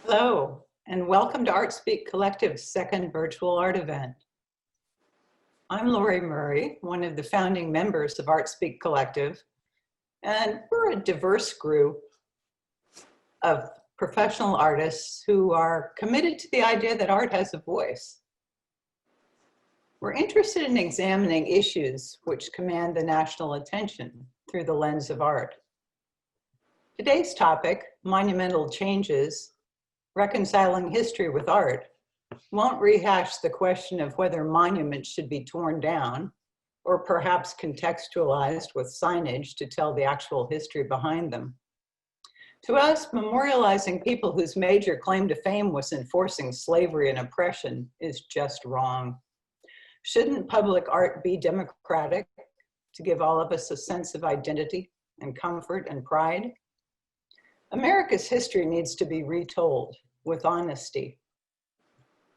Hello, and welcome to ArtSpeak Collective's second virtual art event. I'm Lori Murray, one of the founding members of ArtSpeak Collective, and we're a diverse group of professional artists who are committed to the idea that art has a voice. We're interested in examining issues which command the national attention through the lens of art. Today's topic, Monumental Changes, Reconciling History with Art, won't rehash the question of whether monuments should be torn down or perhaps contextualized with signage to tell the actual history behind them. To us, memorializing people whose major claim to fame was enforcing slavery and oppression is just wrong. Shouldn't public art be democratic to give all of us a sense of identity and comfort and pride? America's history needs to be retold with honesty.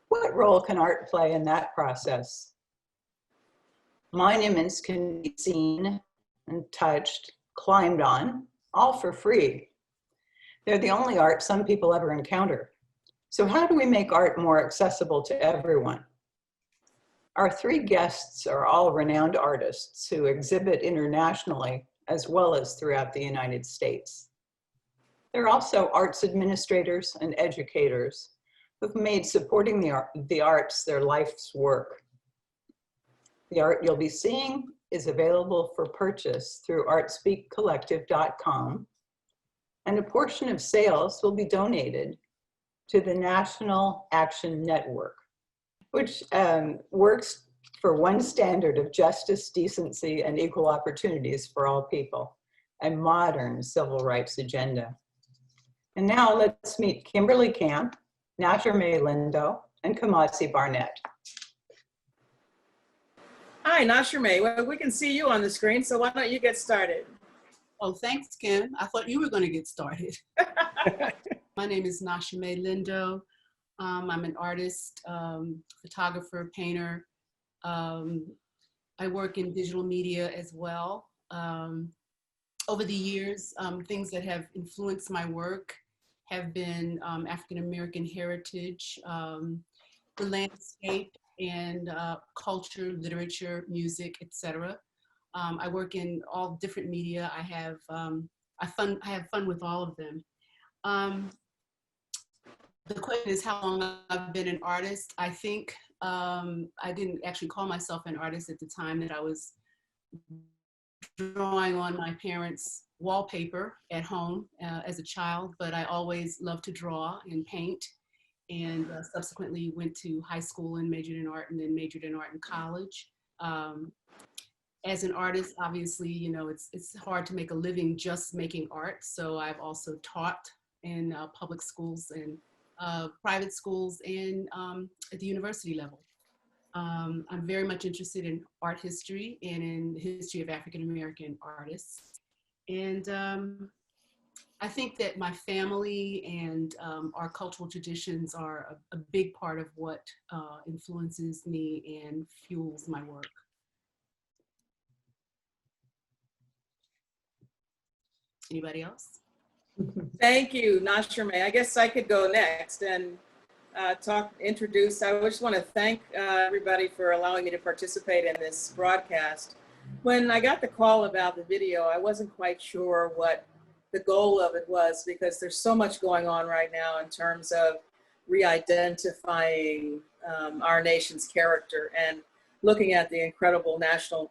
What role can art play in that process? Monuments can be seen and touched, climbed on, all for free. They're the only art some people ever encounter. So how do we make art more accessible to everyone? Our three guests are all renowned artists who exhibit internationally as well as throughout the United States. They're also arts administrators and educators who've made supporting the arts their life's work. The art you'll be seeing is available for purchase through artspeakcollective.com, and a portion of sales will be donated to the National Action Network, which works for one standard of justice, decency, and equal opportunities for all people, a modern civil rights agenda. And now let's meet Kimberly Camp, Nashime Lindo, and Kumasi Barnett. Hi, Nashime. Well, we can see you on the screen, so why don't you get started? Oh, thanks, Kim. I thought you were going to get started. My name is Nashime Lindo. I'm an artist, photographer, painter. I work in digital media as well. Over the years, things that have influenced my work have been African-American heritage, the landscape, and culture, literature, music, etc. I work in all different media. I have fun with all of them. The question is how long I've been an artist. I think I didn't actually call myself an artist at the time that I was drawing on my parents' wallpaper at home as a child, but I always loved to draw and paint, and subsequently went to high school and majored in art, and then majored in art in college. As an artist, obviously, you know, it's hard to make a living just making art, so I've also taught in public schools and private schools and at the university level. I'm very much interested in art history and in the history of African-American artists. And I think that my family and our cultural traditions are a big part of what influences me and fuels my work. Anybody else? Thank you, Nashime. I guess I could go next and introduce. I just want to thank everybody for allowing me to participate in this broadcast. When I got the call about the video, I wasn't quite sure what the goal of it was, because there's so much going on right now in terms of re-identifying our nation's character and looking at the incredible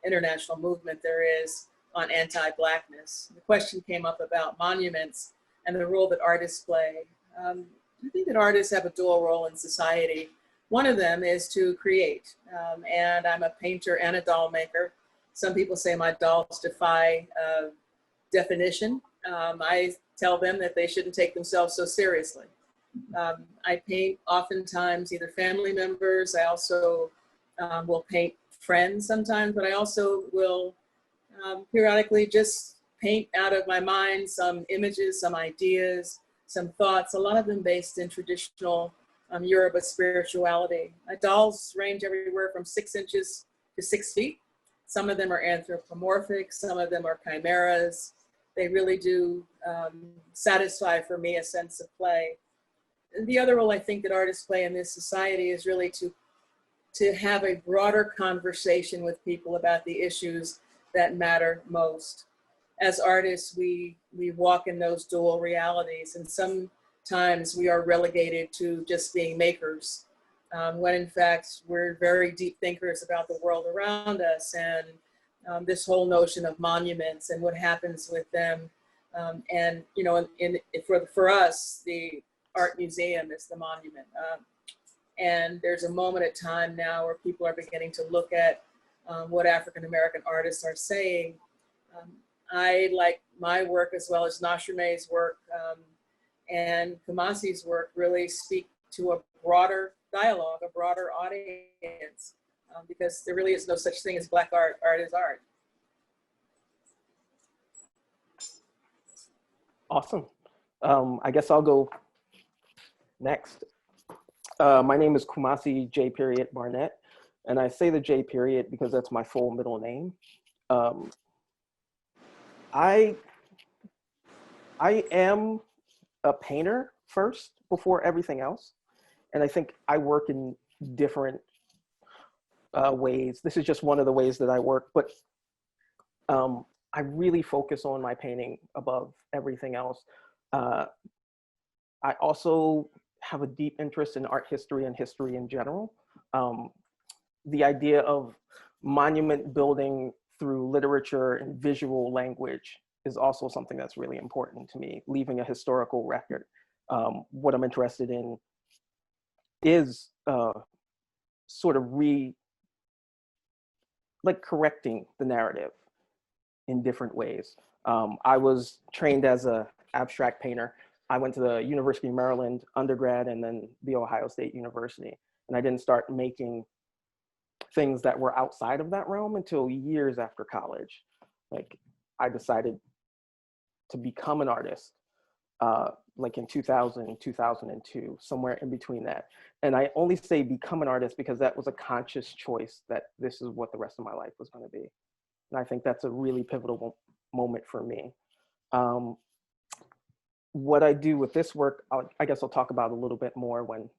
international movement there is on anti-Blackness. The question came up about monuments and the role that artists play. I think that artists have a dual role in society. One of them is to create, and I'm a painter and a doll maker. Some people say my dolls defy definition. I tell them that they shouldn't take themselves so seriously. I paint oftentimes either family members. I also will paint friends sometimes, but I also will periodically just paint out of my mind some images, some ideas, some thoughts, a lot of them based in traditional Yoruba spirituality. My dolls range everywhere from 6 inches to 6 feet. Some of them are anthropomorphic, some of them are chimeras. They really do satisfy for me a sense of play. the other role I think that artists play in this society is really to have a broader conversation with people about the issues that matter most. As artists, we walk in those dual realities, and sometimes we are relegated to just being makers, when in fact we're very deep thinkers about the world around us, and this whole notion of monuments and what happens with them. And you know, for us, the art museum is the monument. And there's a moment of time now where people are beginning to look at what African-American artists are saying. I like my work as well as Nashimeh's work and Kumasi's work really speak to a broader dialogue, a broader audience, because there really is no such thing as Black art. Art is art. Awesome. I guess I'll go next. My name is Kumasi J. Barnett, and I say the J period because that's my full middle name. I am a painter first before everything else, and I think I work in different ways. This is just one of the ways that I work, but I really focus on my painting above everything else. I also have a deep interest in art history and history in general. The idea of monument building through literature and visual language is also something that's really important to me, leaving a historical record. What I'm interested in is sort of correcting the narrative in different ways. I was trained as an abstract painter. I went to the University of Maryland undergrad and then the Ohio State University. And I didn't start making things that were outside of that realm until years after college. Like, I decided to become an artist like in 2000, 2002, somewhere in between that. And I only say become an artist because that was a conscious choice that this is what the rest of my life was going to be. And I think that's a really pivotal moment for me. What I do with this work, I guess I'll talk about a little bit more when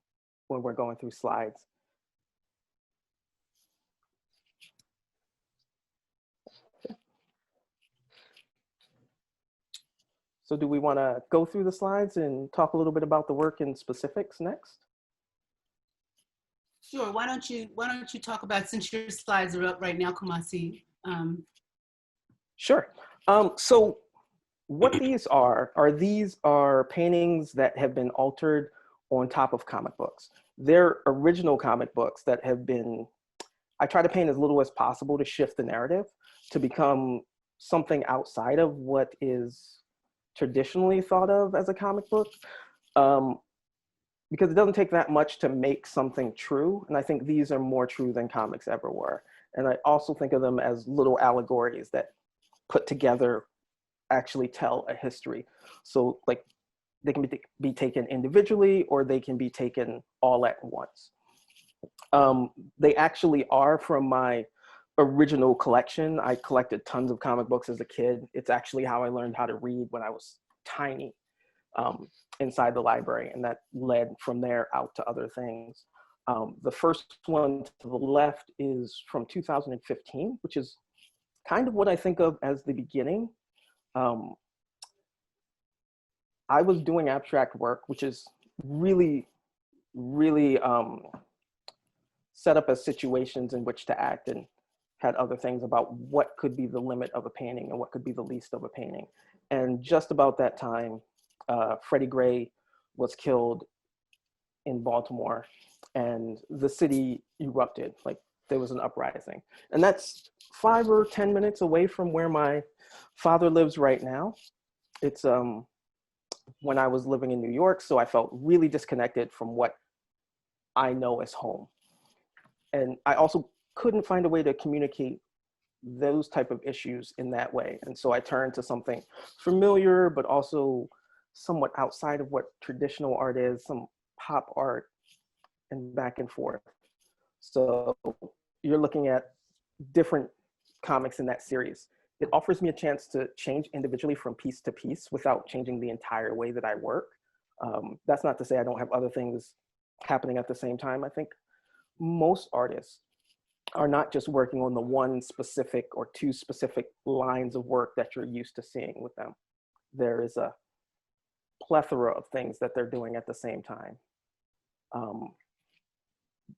we're going through slides. So do we want to go through the slides and talk a little bit about the work in specifics next? Sure. Why don't you talk about, since your slides are up right now, Kumasi? Sure. So what these are paintings that have been altered on top of comic books. They're original comic books that have been, I try to paint as little as possible to shift the narrative to become something outside of what is traditionally thought of as a comic book, because it doesn't take that much to make something true. And I think these are more true than comics ever were. And I also think of them as little allegories that put together actually tell a history. So like, they can be taken individually or they can be taken all at once. They actually are from my original collection. I collected tons of comic books as a kid. It's actually how I learned how to read when I was tiny, inside the library, and that led from there out to other things. The first one to the left is from 2015, which is kind of what I think of as the beginning. I was doing abstract work, which is really, really set up as situations in which to act, and had other things about what could be the limit of a painting and what could be the least of a painting. And just about that time, Freddie Gray was killed in Baltimore and the city erupted, like there was an uprising. And that's 5 or 10 minutes away from where my father lives right now. It's when I was living in New York, so I felt really disconnected from what I know as home. And I also couldn't find a way to communicate those type of issues in that way. And so I turned to something familiar, but also somewhat outside of what traditional art is, some pop art, and back and forth. So you're looking at different comics in that series. It offers me a chance to change individually from piece to piece without changing the entire way that I work. That's not to say I don't have other things happening at the same time. I think most artists are not just working on the one specific or two specific lines of work that you're used to seeing with them. There is a plethora of things that they're doing at the same time.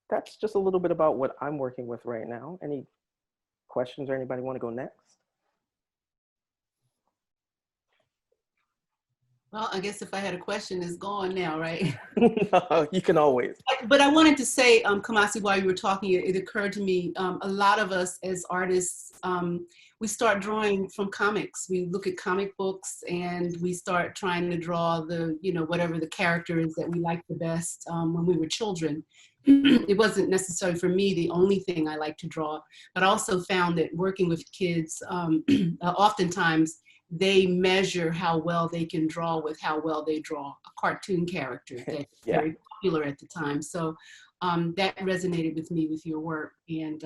That's just a little bit about what I'm working with right now. Any questions or anybody want to go next? Well, I guess if I had a question, it's gone now, right? No, you can always. But I wanted to say, Kumasi, while you were talking, it occurred to me, a lot of us as artists, we start drawing from comics. We look at comic books and we start trying to draw the, whatever the character is that we like the best when we were children. It wasn't necessarily for me the only thing I like to draw, but I also found that working with kids, oftentimes, they measure how well they can draw with how well they draw a cartoon character that's very popular at the time. So that resonated with me with your work. And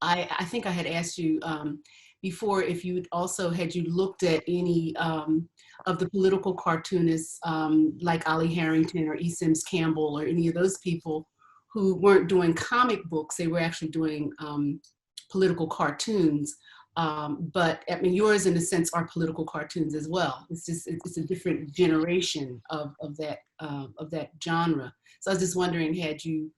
I think I had asked you before if you also had you looked at any of the political cartoonists like Ollie Harrington or E. Sims Campbell or any of those people who weren't doing comic books, they were actually doing political cartoons. But I mean, yours in a sense are political cartoons as well. It's just, it's a different generation of that genre. So I was just wondering, had you,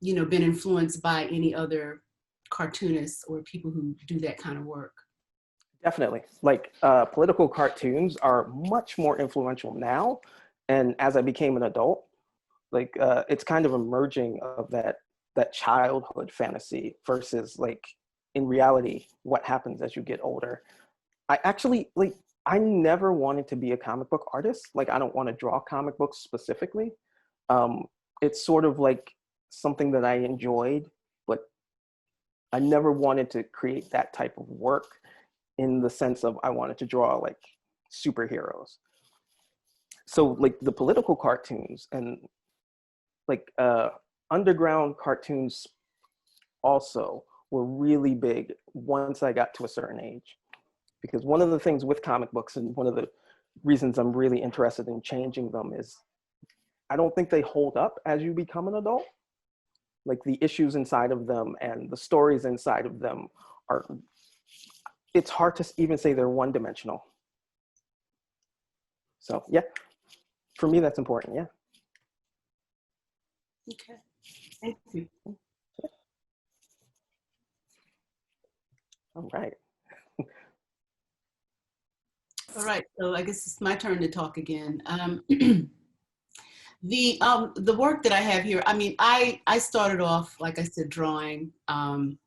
been influenced by any other cartoonists or people who do that kind of work? Definitely. Like political cartoons are much more influential now. And as I became an adult, like it's kind of emerging of that childhood fantasy versus like in reality, what happens as you get older. I actually, I never wanted to be a comic book artist. Like, I don't want to draw comic books specifically. It's sort of like something that I enjoyed, but I never wanted to create that type of work in the sense of I wanted to draw like superheroes. So like the political cartoons and like underground cartoons also were really big once I got to a certain age. Because one of the things with comic books and one of the reasons I'm really interested in changing them is I don't think they hold up as you become an adult. Like the issues inside of them and the stories inside of them are, it's hard to even say they're one-dimensional. So yeah, for me that's important, yeah. Okay, thank you. All right. All right, so I guess it's my turn to talk again. The work that I have here, I mean, I started off, like I said, drawing and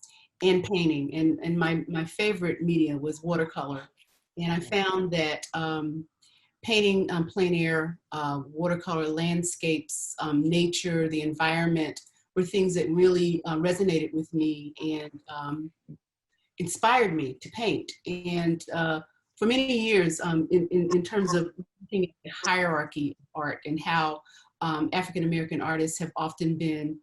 painting, and my favorite media was watercolor. And I found that painting plein air, watercolor landscapes, nature, the environment, were things that really resonated with me and inspired me to paint. And for many years, in terms of looking at the hierarchy of art and how African-American artists have often been,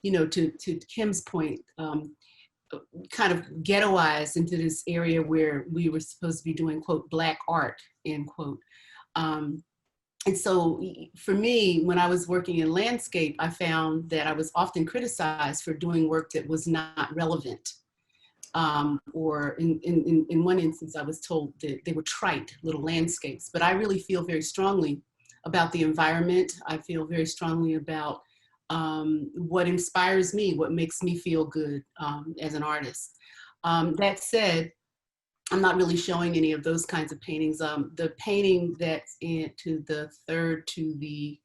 to Kim's point, kind of ghettoized into this area where we were supposed to be doing, quote, Black art, end quote. And so for me, when I was working in landscape, I found that I was often criticized for doing work that was not relevant. Or in one instance, I was told that they were trite little landscapes, but I really feel very strongly about the environment. I feel very strongly about what inspires me, what makes me feel good as an artist. That said, I'm not really showing any of those kinds of paintings. The painting that's to the third to the,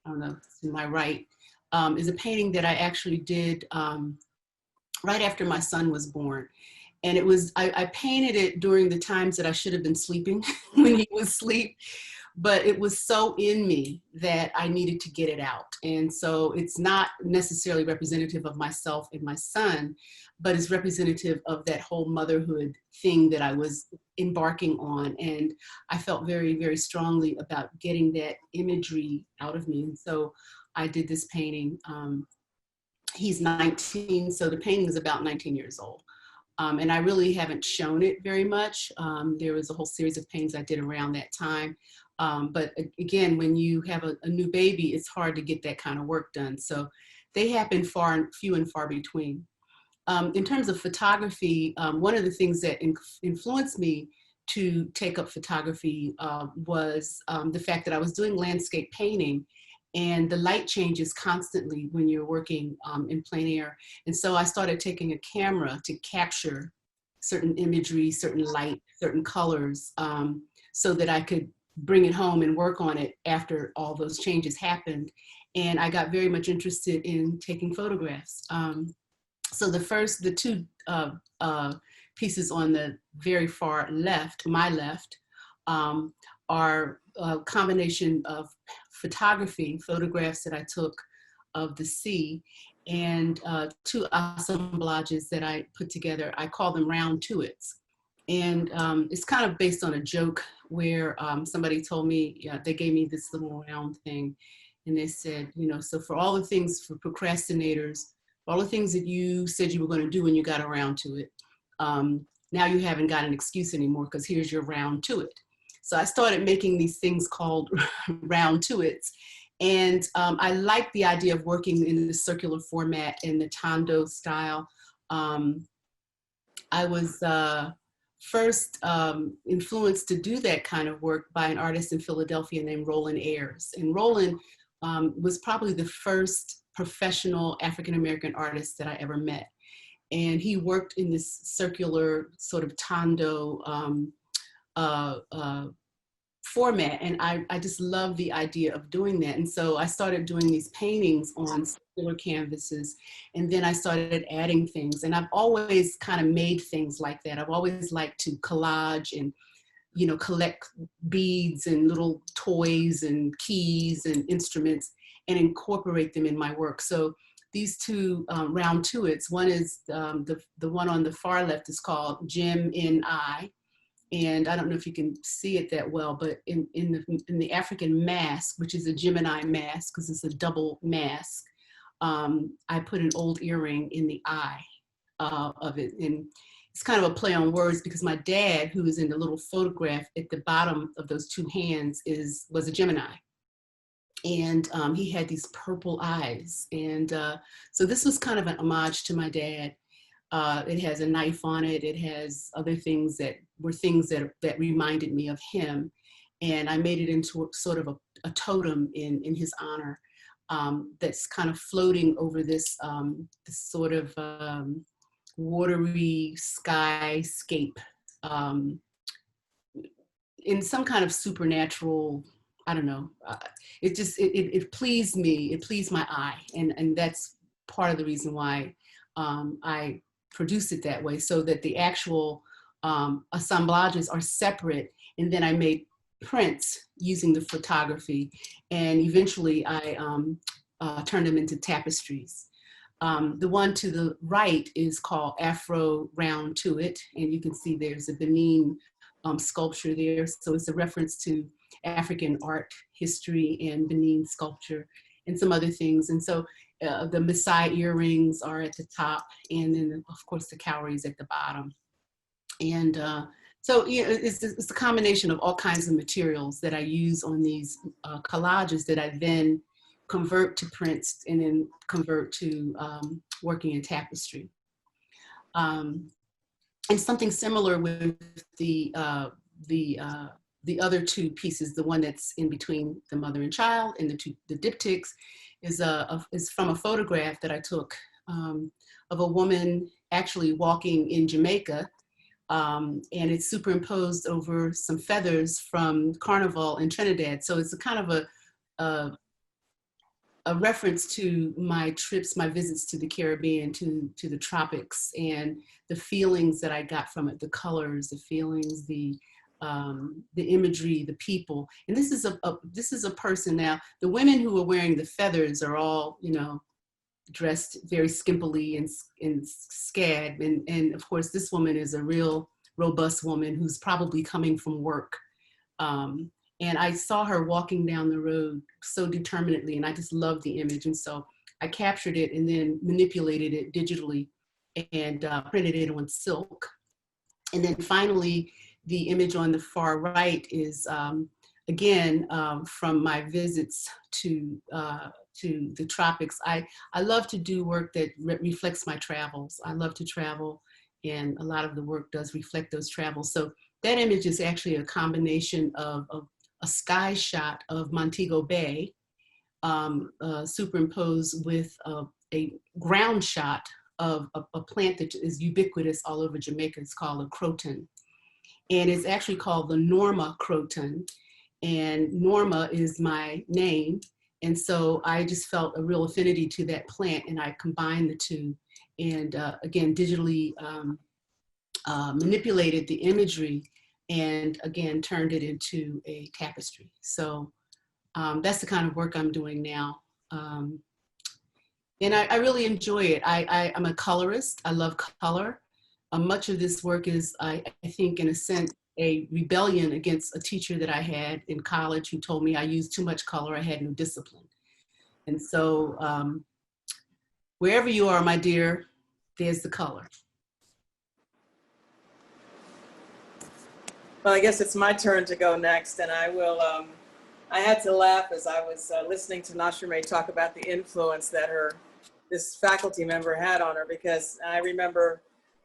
I don't know, to my right, is a painting that I actually did right after my son was born. And it was, I painted it during the times that I should have been sleeping when he was asleep, but it was so in me that I needed to get it out. And so it's not necessarily representative of myself and my son, but it's representative of that whole motherhood thing that I was embarking on. And I felt very, very strongly about getting that imagery out of me. And so I did this painting. He's 19, so the painting is about 19 years old. And I really haven't shown it very much. There was a whole series of paintings I did around that time. But again, when you have a new baby, it's hard to get that kind of work done. So they happen few and far between. In terms of photography, one of the things that influenced me to take up photography was the fact that I was doing landscape painting, and the light changes constantly when you're working in plein air. And so I started taking a camera to capture certain imagery, certain light, certain colors, so that I could bring it home and work on it after all those changes happened. And I got very much interested in taking photographs. So the two pieces on the very far left, my left, are a combination of photographs that I took of the sea, and two assemblages that I put together. I call them round tuits. And it's kind of based on a joke where somebody told me, yeah, they gave me this little round thing, and they said, you know, so for all the things for procrastinators, all the things that you said you were going to do when you got around to it, now you haven't got an excuse anymore because here's your round to it. So I started making these things called round tuits. And I like the idea of working in the circular format in the Tondo style. I was first influenced to do that kind of work by an artist in Philadelphia named Roland Ayers. And Roland was probably the first professional African-American artist that I ever met. And he worked in this circular sort of Tondo format. And I just love the idea of doing that. And so I started doing these paintings on circular canvases, and then I started adding things. And I've always kind of made things like that. I've always liked to collage and, you know, collect beads and little toys and keys and instruments and incorporate them in my work. So these two round tuits, one is the one on the far left is called Gemini. And I don't know if you can see it that well, but in the African mask, which is a Gemini mask, because it's a double mask, I put an old earring in the eye of it. And it's kind of a play on words because my dad, who is in the little photograph at the bottom of those two hands, was a Gemini. And he had these purple eyes. And so this was kind of an homage to my dad. It has a knife on it. It has other things that were things that reminded me of him. And I made it into sort of a totem in his honor that's kind of floating over this sort of watery skyscape in some kind of supernatural, I don't know. It pleased me. It pleased my eye. And that's part of the reason why I produced it that way, so that the actual assemblages are separate. And then I made prints using the photography. And eventually I turned them into tapestries. The one to the right is called Afro Round Tuit. And you can see there's a Benin sculpture there. So it's a reference to African art history and Benin sculpture and some other things. And so the Maasai earrings are at the top, and then of course the cowries at the bottom. And so you know, it's a combination of all kinds of materials that I use on these collages that I then convert to prints and then convert to working in tapestry. And something similar with the other two pieces, the one that's in between the mother and child and the diptychs, is from a photograph that I took of a woman actually walking in Jamaica, and it's superimposed over some feathers from Carnival in Trinidad. So it's a kind of a reference to my trips, my visits to the Caribbean, to the tropics, and the feelings that I got from it, the colors, the feelings, the imagery, the people. And this is a person. Now, the women who are wearing the feathers are all, you know, dressed very skimpily and scad. And of course, this woman is a real robust woman who's probably coming from work. And I saw her walking down the road so determinedly, and I just loved the image. And so I captured it and then manipulated it digitally and printed it on silk. And then finally, the image on the far right is again, from my visits to the tropics, I love to do work that reflects my travels. I love to travel, and a lot of the work does reflect those travels. So that image is actually a combination of a sky shot of Montego Bay, superimposed with a ground shot of a plant that is ubiquitous all over Jamaica. It's called a croton. And it's actually called the Nashormeh croton. And Norma is my name. And so I just felt a real affinity to that plant, and I combined the two. And again, digitally manipulated the imagery, and again, turned it into a tapestry. So that's the kind of work I'm doing now. And I really enjoy it. I'm a colorist. I love color. Much of this work is, I think, in a sense, a rebellion against a teacher that I had in college who told me I used too much color, I had no discipline. And so wherever you are, my dear, there's the color. Well, I guess it's my turn to go next, and I will, I had to laugh as I was listening to Nashime talk about the influence that this faculty member had on her, because I remember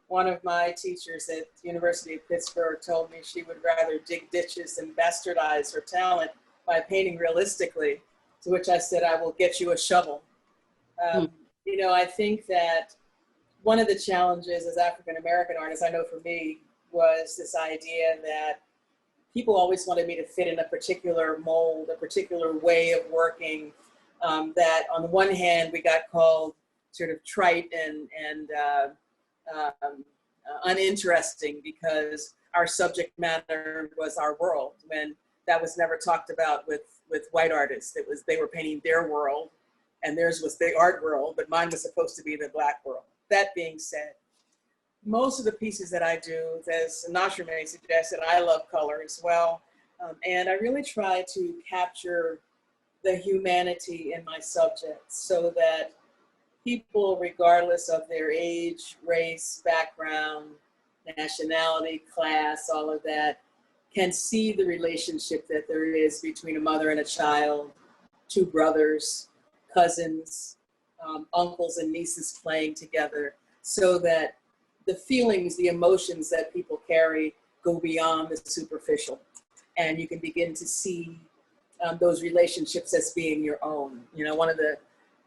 one of my teachers at the University of Pittsburgh told me she would rather dig ditches than bastardize her talent by painting realistically, to which I said, I will get you a shovel. You know, I think that one of the challenges as African-American artists, I know for me, was this idea that people always wanted me to fit in a particular mold, a particular way of working, that on the one hand, we got called sort of trite and uninteresting because our subject matter was our world, when that was never talked about with white artists. It was, they were painting their world and theirs was the art world, but mine was supposed to be the Black world. That being said, most of the pieces that I do, as Nashime suggested, I love color as well. And I really try to capture the humanity in my subjects so that people, regardless of their age, race, background, nationality, class, all of that, can see the relationship that there is between a mother and a child, two brothers, cousins, uncles and nieces playing together, so that the feelings, the emotions that people carry go beyond the superficial. And you can begin to see those relationships as being your own. You know, one of the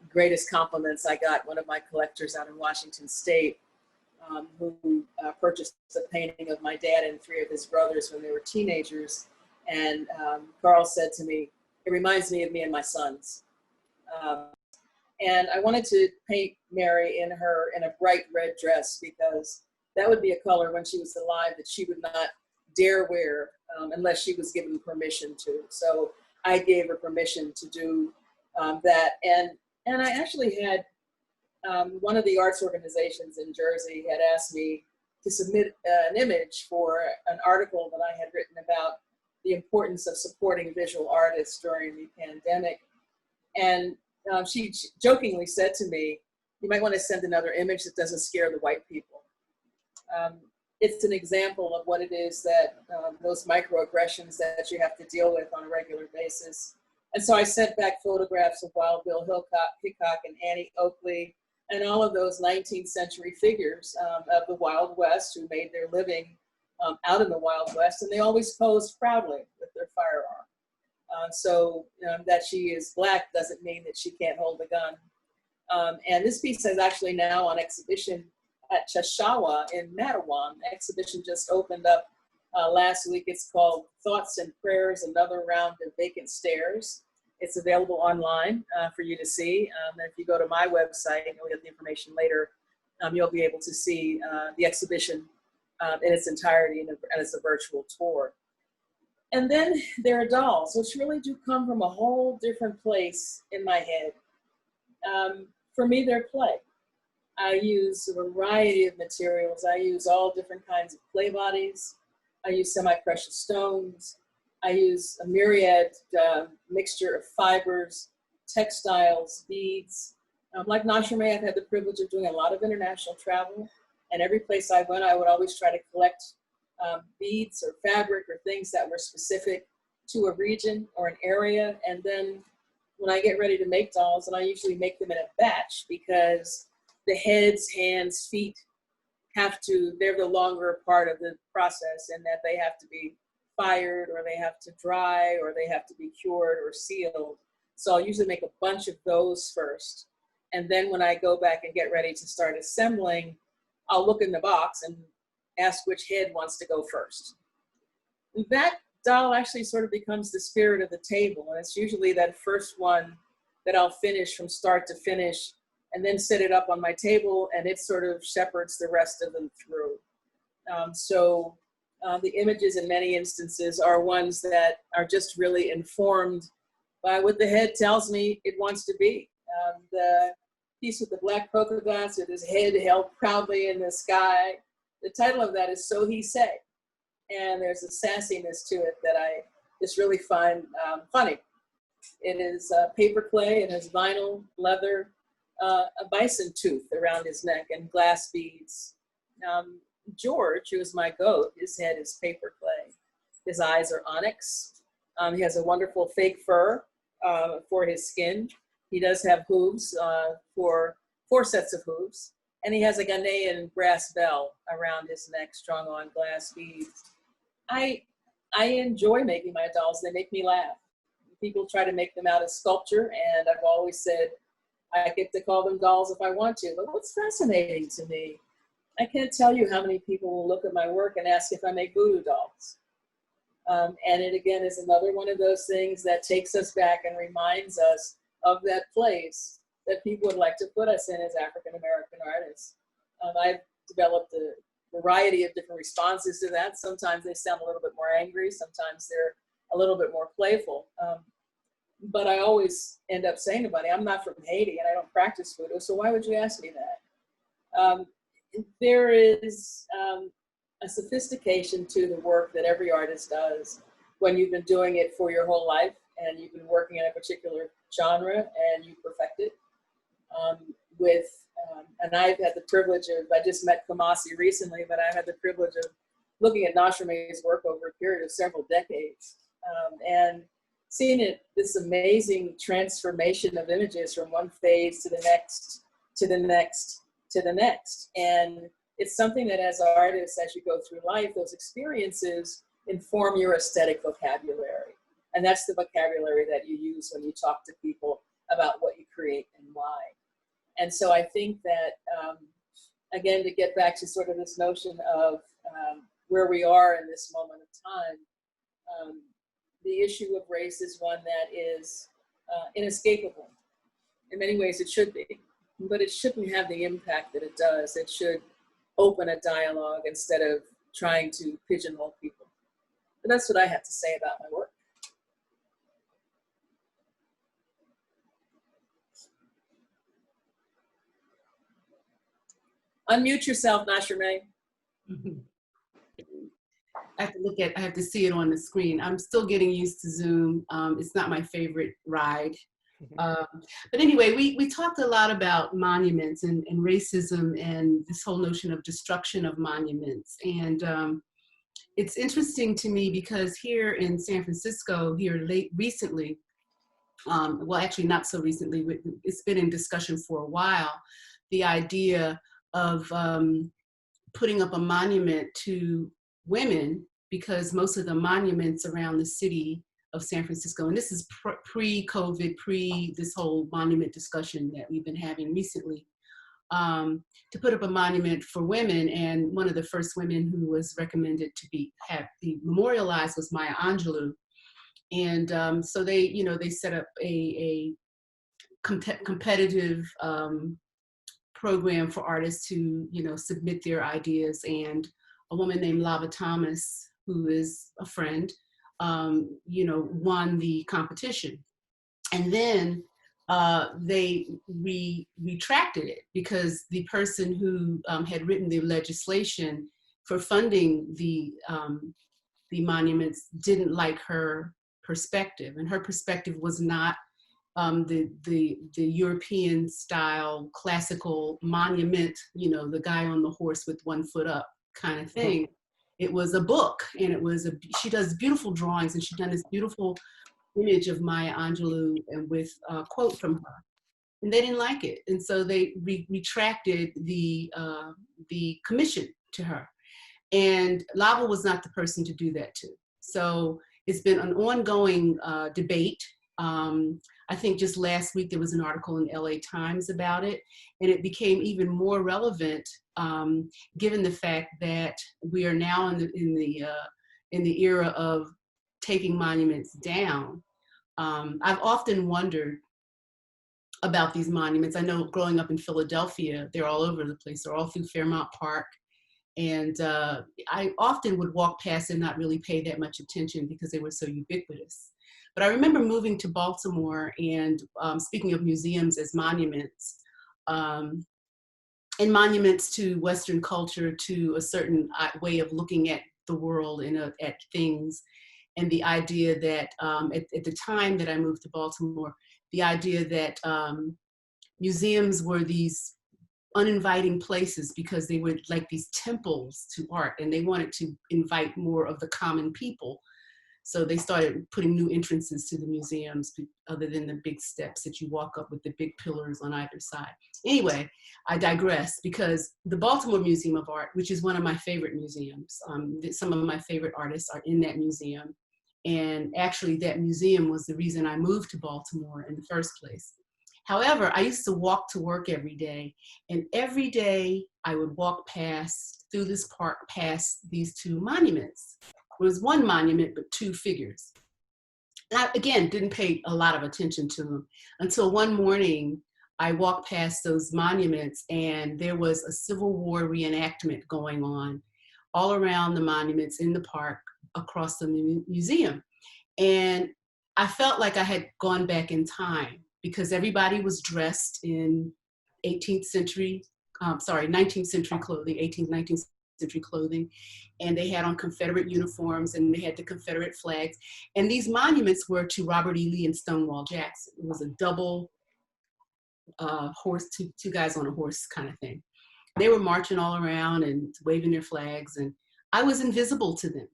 greatest compliments I got, one of my collectors out in Washington State, who purchased a painting of my dad and three of his brothers when they were teenagers. And Carl said to me, it reminds me of me and my sons. And I wanted to paint Mary in a bright red dress, because that would be a color when she was alive that she would not dare wear unless she was given permission to. So I gave her permission to do that. And I actually had one of the arts organizations in Jersey had asked me to submit an image for an article that I had written about the importance of supporting visual artists during the pandemic. And she jokingly said to me, you might want to send another image that doesn't scare the white people. It's an example of what it is that those microaggressions that you have to deal with on a regular basis. And so I sent back photographs of Wild Bill Hickok and Annie Oakley and all of those 19th century figures of the Wild West who made their living out in the Wild West, and they always posed proudly with their firearm. So that she is Black doesn't mean that she can't hold a gun. And this piece is actually now on exhibition at Chashawa in Mattawan. The exhibition just opened up last week. It's called Thoughts and Prayers, Another Round of Vacant Stares. It's available online for you to see. And if you go to my website, and you'll get the information later, you'll be able to see the exhibition in its entirety, and it's a virtual tour. And then there are dolls, which really do come from a whole different place in my head. For me, they're play. I use a variety of materials. I use all different kinds of clay bodies. I use semi-precious stones. I use a myriad mixture of fibers, textiles, beads. Like Nashime, I've had the privilege of doing a lot of international travel. And every place I went, I would always try to collect beads or fabric or things that were specific to a region or an area. And then when I get ready to make dolls, and I usually make them in a batch because the heads, hands, feet they're the longer part of the process, and that they have to be fired, or they have to dry, or they have to be cured or sealed. So I'll usually make a bunch of those first. And then when I go back and get ready to start assembling, I'll look in the box and ask which head wants to go first. That doll actually sort of becomes the spirit of the table. And it's usually that first one that I'll finish from start to finish, and then set it up on my table, and it sort of shepherds the rest of them through. The images in many instances are ones that are just really informed by what the head tells me it wants to be. The piece with the black polka dots with his head held proudly in the sky, the title of that is So He Say. And there's a sassiness to it that I just really find funny. It is paper clay, it has vinyl, leather, a bison tooth around his neck, and glass beads. George, who is my goat, his head is paper clay. His eyes are onyx. He has a wonderful fake fur for his skin. He does have hooves, for 4 sets of hooves. And he has a Ghanaian brass bell around his neck, strung on glass beads. I enjoy making my dolls. They make me laugh. People try to make them out of sculpture, and I've always said, I get to call them dolls if I want to. But what's fascinating to me, I can't tell you how many people will look at my work and ask if I make voodoo dolls. And it again is another one of those things that takes us back and reminds us of that place that people would like to put us in as African-American artists. I've developed a variety of different responses to that. Sometimes they sound a little bit more angry. Sometimes they're a little bit more playful. But I always end up saying to somebody, I'm not from Haiti and I don't practice voodoo, so why would you ask me that? There is a sophistication to the work that every artist does when you've been doing it for your whole life and you've been working in a particular genre and you perfect it. And I've had the privilege of, I just met Kumasi recently, but I've had the privilege of looking at Nashimeh's work over a period of several decades. And seeing this amazing transformation of images from one phase to the next, to the next, to the next. And it's something that as artists, as you go through life, those experiences inform your aesthetic vocabulary. And that's the vocabulary that you use when you talk to people about what you create and why. And so I think that, again, to get back to sort of this notion of where we are in this moment of time, the issue of race is one that is inescapable. In many ways it should be, but it shouldn't have the impact that it does. It should open a dialogue instead of trying to pigeonhole people. But that's what I have to say about my work. Unmute yourself, Nashime. I have to see it on the screen. I'm still getting used to Zoom. It's not my favorite ride. But anyway, we talked a lot about monuments and racism and this whole notion of destruction of monuments. And it's interesting to me because here in San Francisco, recently, well, actually not so recently, it's been in discussion for a while, the idea of putting up a monument to women, because most of the monuments around the city of San Francisco, and this is pre-COVID, this whole monument discussion that we've been having recently, to put up a monument for women. And one of the first women who was recommended to be memorialized was Maya Angelou. And so they set up a competitive program for artists to submit their ideas, and a woman named Lava Thomas, who is a friend, won the competition. And then they retracted it because the person who had written the legislation for funding the monuments didn't like her perspective, and her perspective was not the European style classical monument, the guy on the horse with one foot up kind of thing. it was a book, and she does beautiful drawings, and she's done this beautiful image of Maya Angelou and with a quote from her. And they didn't like it. And so they retracted the commission to her. And Lava was not the person to do that to. So it's been an ongoing debate. I think just last week there was an article in LA Times about it, and it became even more relevant given the fact that we are now in the era of taking monuments down. I've often wondered about these monuments. I know growing up in Philadelphia, they're all over the place. They're all through Fairmount Park. And I often would walk past and not really pay that much attention because they were so ubiquitous. But I remember moving to Baltimore and speaking of museums as monuments, and monuments to Western culture, to a certain way of looking at the world and at things. And the idea that at the time that I moved to Baltimore, the idea that museums were these uninviting places because they were like these temples to art, and they wanted to invite more of the common people. So they started putting new entrances to the museums other than the big steps that you walk up with the big pillars on either side. Anyway, I digress, because the Baltimore Museum of Art, which is one of my favorite museums, some of my favorite artists are in that museum. And actually that museum was the reason I moved to Baltimore in the first place. However, I used to walk to work every day, and every day I would walk through this park past these two monuments. It was one monument, but two figures. And I, again, didn't pay a lot of attention to them until one morning I walked past those monuments, and there was a Civil War reenactment going on all around the monuments in the park across the museum. And I felt like I had gone back in time, because everybody was dressed in 19th century clothing, 18th, 19th century clothing. And they had on Confederate uniforms, and they had the Confederate flags. And these monuments were to Robert E. Lee and Stonewall Jackson. It was a double horse, two guys on a horse kind of thing. They were marching all around and waving their flags, and I was invisible to them.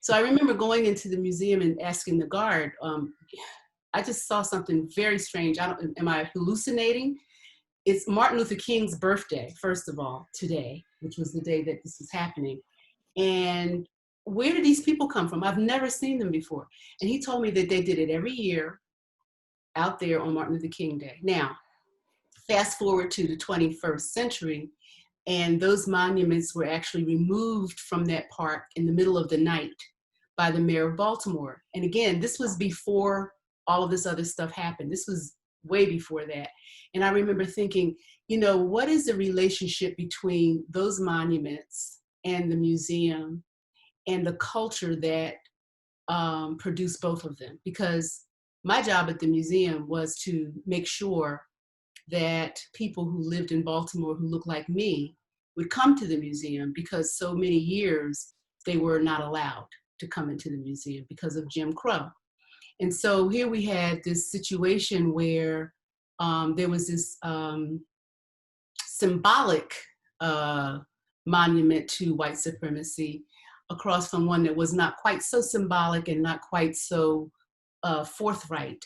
So I remember going into the museum and asking the guard, I just saw something very strange. Am I hallucinating? It's Martin Luther King's birthday, first of all, today, which was the day that this was happening. And where did these people come from? I've never seen them before. And he told me that they did it every year out there on Martin Luther King Day. Now, fast forward to the 21st century, and those monuments were actually removed from that park in the middle of the night by the mayor of Baltimore. And again, this was before all of this other stuff happened. This was way before that. And I remember thinking, you know, what is the relationship between those monuments and the museum and the culture that produced both of them? Because my job at the museum was to make sure that people who lived in Baltimore who looked like me would come to the museum, because so many years they were not allowed to come into the museum because of Jim Crow. And so here we had this situation where there was this symbolic monument to white supremacy across from one that was not quite so symbolic and not quite so forthright.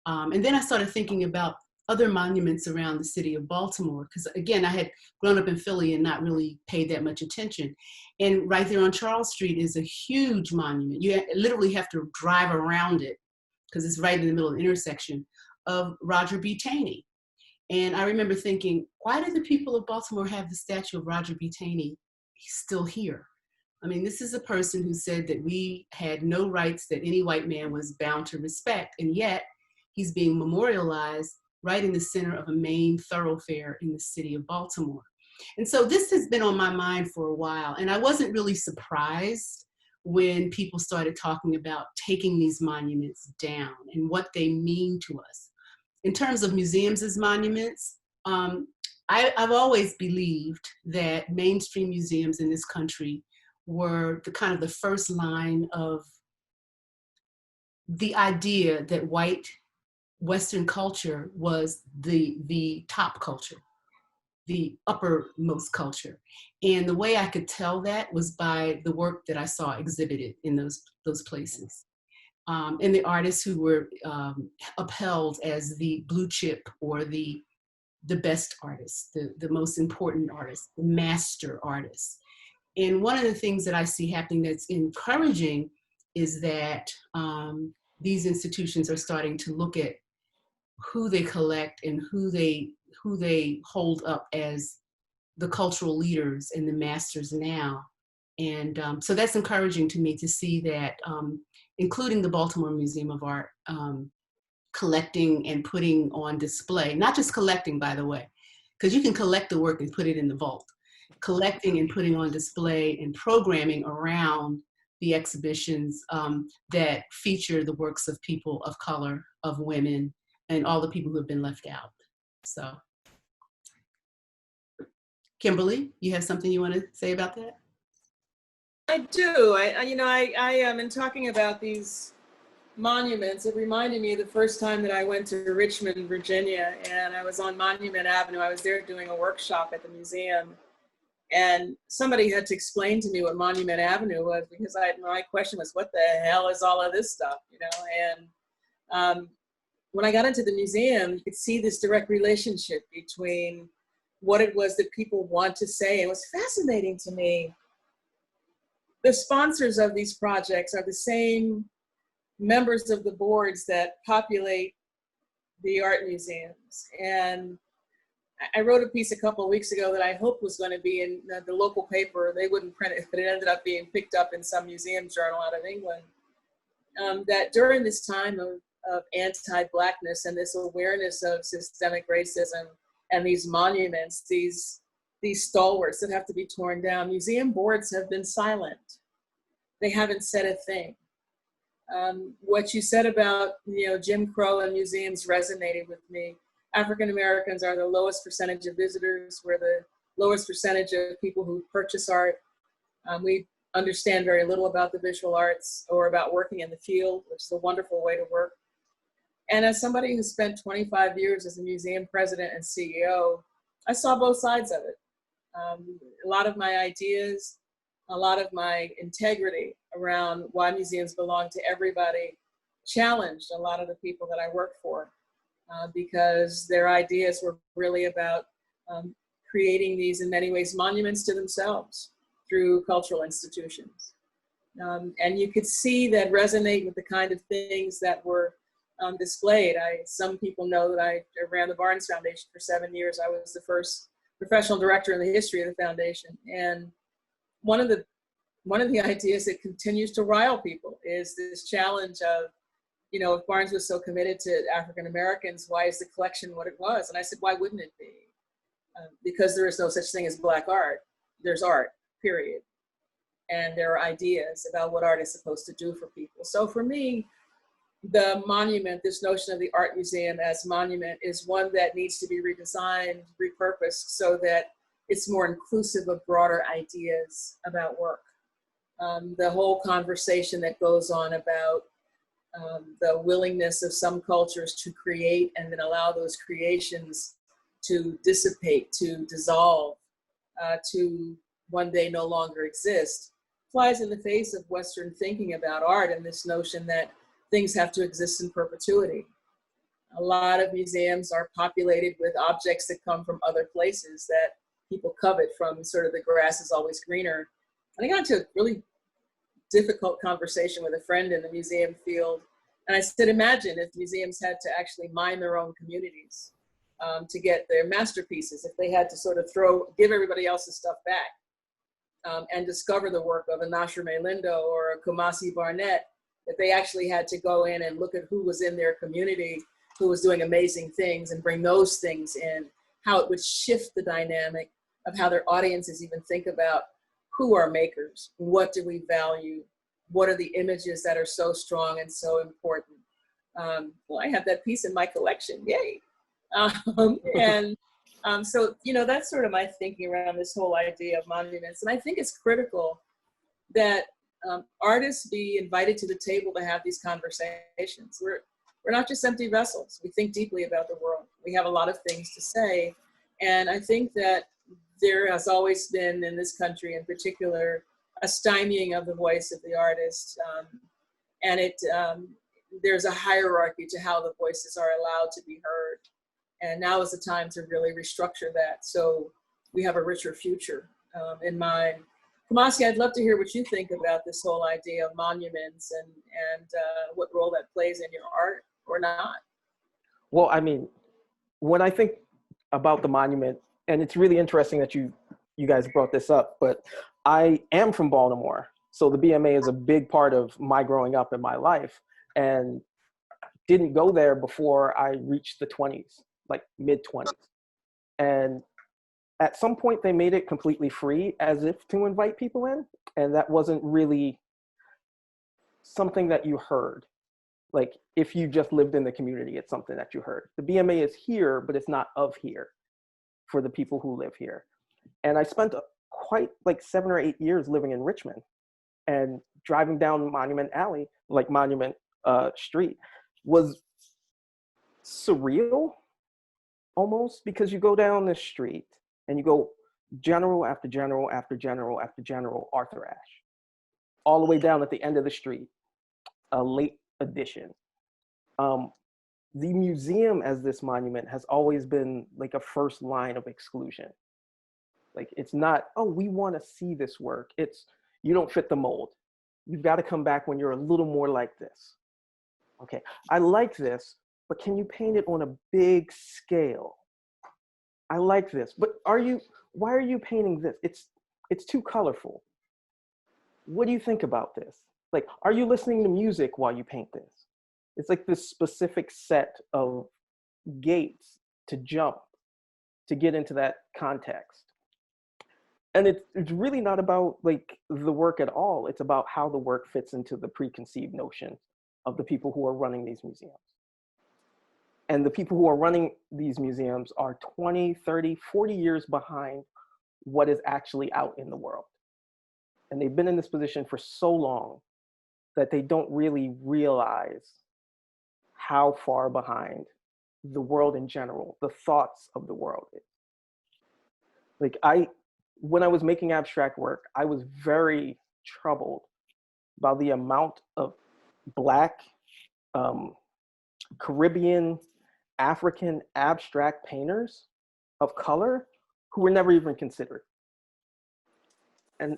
And then I started thinking about other monuments around the city of Baltimore, because again, I had grown up in Philly and not really paid that much attention. And right there on Charles Street is a huge monument. You literally have to drive around it, because it's right in the middle of the intersection, of Roger B. Taney. And I remember thinking, why do the people of Baltimore have the statue of Roger B. Taney still here? I mean, this is a person who said that we had no rights that any white man was bound to respect, and yet he's being memorialized right in the center of a main thoroughfare in the city of Baltimore. And so this has been on my mind for a while, and I wasn't really surprised when people started talking about taking these monuments down and what they mean to us. In terms of museums as monuments, I've always believed that mainstream museums in this country were the kind of the first line of the idea that white Western culture was the top culture. the uppermost culture. And the way I could tell that was by the work that I saw exhibited in those places. And the artists who were upheld as the blue chip or the best artists, the most important artists, the master artists. And one of the things that I see happening that's encouraging is that these institutions are starting to look at who they collect and who they hold up as the cultural leaders and the masters now. And so that's encouraging to me to see that, including the Baltimore Museum of Art, collecting and putting on display, not just collecting, by the way, because you can collect the work and put it in the vault. Collecting and putting on display and programming around the exhibitions that feature the works of people of color, of women, and all the people who have been left out. So, Kimberly, you have something you want to say about that? I do. I am in talking about these monuments. It reminded me of the first time that I went to Richmond, Virginia, and I was on Monument Avenue. I was there doing a workshop at the museum, and somebody had to explain to me what Monument Avenue was, because my question was, what the hell is all of this stuff, you know? And when I got into the museum, you could see this direct relationship between what it was that people want to say. It was fascinating to me. The sponsors of these projects are the same members of the boards that populate the art museums. And I wrote a piece a couple of weeks ago that I hoped was going to be in the local paper. They wouldn't print it, but it ended up being picked up in some museum journal out of England. That during this time of anti-Blackness and this awareness of systemic racism and these monuments, these stalwarts that have to be torn down, museum boards have been silent. They haven't said a thing. What you said about, you know, Jim Crow and museums resonated with me. African Americans are the lowest percentage of visitors. We're the lowest percentage of people who purchase art. We understand very little about the visual arts or about working in the field, which is a wonderful way to work. And as somebody who spent 25 years as a museum president and CEO, I saw both sides of it. A lot of my ideas, a lot of my integrity around why museums belong to everybody challenged a lot of the people that I work for, because their ideas were really about creating these, in many ways, monuments to themselves through cultural institutions. And you could see that resonate with the kind of things that were displayed. Some people know that I ran the Barnes Foundation for 7 years. I was the first professional director in the history of the foundation. And one of the ideas that continues to rile people is this challenge of, you know, if Barnes was so committed to African Americans, why is the collection what it was? And I said, why wouldn't it be? Because there is no such thing as Black art. There's art, period. And there are ideas about what art is supposed to do for people. So for me, the monument, this notion of the art museum as monument, is one that needs to be redesigned, repurposed, so that it's more inclusive of broader ideas about work. The whole conversation that goes on about the willingness of some cultures to create and then allow those creations to dissipate, to dissolve, to one day no longer exist, flies in the face of Western thinking about art and this notion that things have to exist in perpetuity. A lot of museums are populated with objects that come from other places that people covet, from sort of the grass is always greener. And I got into a really difficult conversation with a friend in the museum field. And I said, imagine if museums had to actually mine their own communities to get their masterpieces, if they had to sort of give everybody else's stuff back and discover the work of a Nashormeh Lindo or a Kumasi Barnett, that they actually had to go in and look at who was in their community, who was doing amazing things, and bring those things in, how it would shift the dynamic of how their audiences even think about who are makers, what do we value, what are the images that are so strong and so important. Well, I have that piece in my collection, yay. So, you know, that's sort of my thinking around this whole idea of monuments. And I think it's critical that artists be invited to the table to have these conversations. We're not just empty vessels. We think deeply about the world. We have a lot of things to say. And I think that there has always been, in this country in particular, a stymieing of the voice of the artist. And there's a hierarchy to how the voices are allowed to be heard. And now is the time to really restructure that so we have a richer future in mind. Kumasi, I'd love to hear what you think about this whole idea of monuments and what role that plays in your art or not. Well, I mean, when I think about the monument, and it's really interesting that you guys brought this up, but I am from Baltimore. So the BMA is a big part of my growing up in my life, and didn't go there before I reached the 20s, like mid-20s. And at some point they made it completely free as if to invite people in. And that wasn't really something that you heard. Like if you just lived in the community, it's something that you heard. The BMA is here, but it's not of here for the people who live here. And I spent quite like 7 or 8 years living in Richmond, and driving down Monument Alley, like Monument Street, was surreal almost, because you go down the street and you go general after general after general after general Arthur Ashe, all the way down at the end of the street, a late edition. The museum as this monument has always been like a first line of exclusion. Like it's not, oh, we want to see this work. It's, you don't fit the mold. You've got to come back when you're a little more like this. Okay, I like this, but can you paint it on a big scale? I like this, but why are you painting this? It's too colorful. What do you think about this? Like, are you listening to music while you paint this? It's like this specific set of gates to jump to get into that context. And it's really not about like the work at all. It's about how the work fits into the preconceived notion of the people who are running these museums. And the people who are running these museums are 20, 30, 40 years behind what is actually out in the world. And they've been in this position for so long that they don't really realize how far behind the world in general, the thoughts of the world is. Like when I was making abstract work, I was very troubled by the amount of Black, Caribbean, African abstract painters of color who were never even considered. And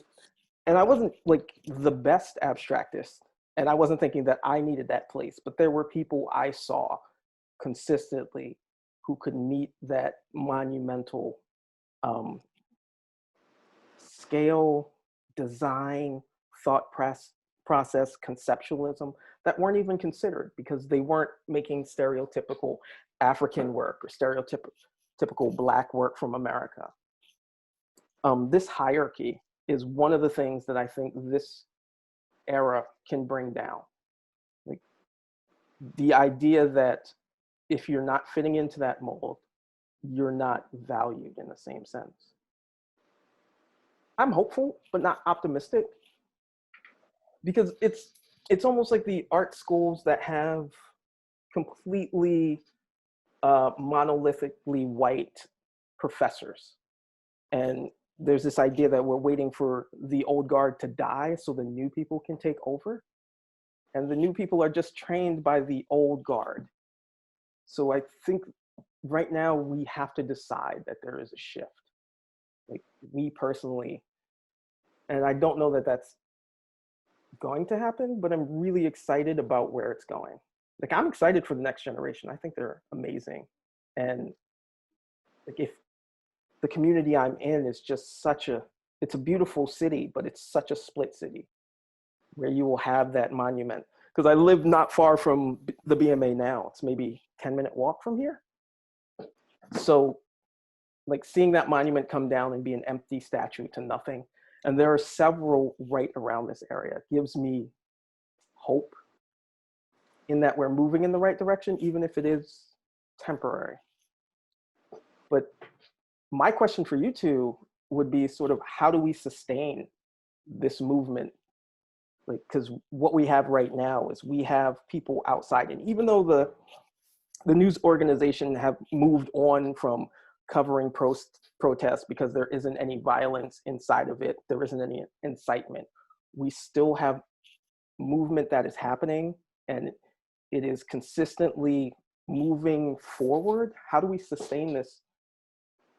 I wasn't like the best abstractist, and I wasn't thinking that I needed that place, but there were people I saw consistently who could meet that monumental scale, design, thought process, conceptualism that weren't even considered because they weren't making stereotypical African work or stereotypical Black work from America. This hierarchy is one of the things that I think this era can bring down. Like the idea that if you're not fitting into that mold, you're not valued in the same sense. I'm hopeful, but not optimistic, because it's almost like the art schools that have completely monolithically white professors. And there's this idea that we're waiting for the old guard to die so the new people can take over. And the new people are just trained by the old guard. So I think right now we have to decide that there is a shift. Like me personally, and I don't know that that's going to happen, but I'm really excited about where it's going. Like I'm excited for the next generation. I think they're amazing. And like if the community I'm in is just it's a beautiful city, but it's such a split city where you will have that monument. Because I live not far from the BMA now. It's maybe 10-minute walk from here. So like seeing that monument come down and be an empty statue to nothing. And there are several right around this area. It gives me hope in that we're moving in the right direction, even if it is temporary. But my question for you two would be sort of, how do we sustain this movement? Like, because what we have right now is we have people outside, and even though the news organization have moved on from covering protests because there isn't any violence inside of it. There isn't any incitement. We still have movement that is happening, and it is consistently moving forward. How do we sustain this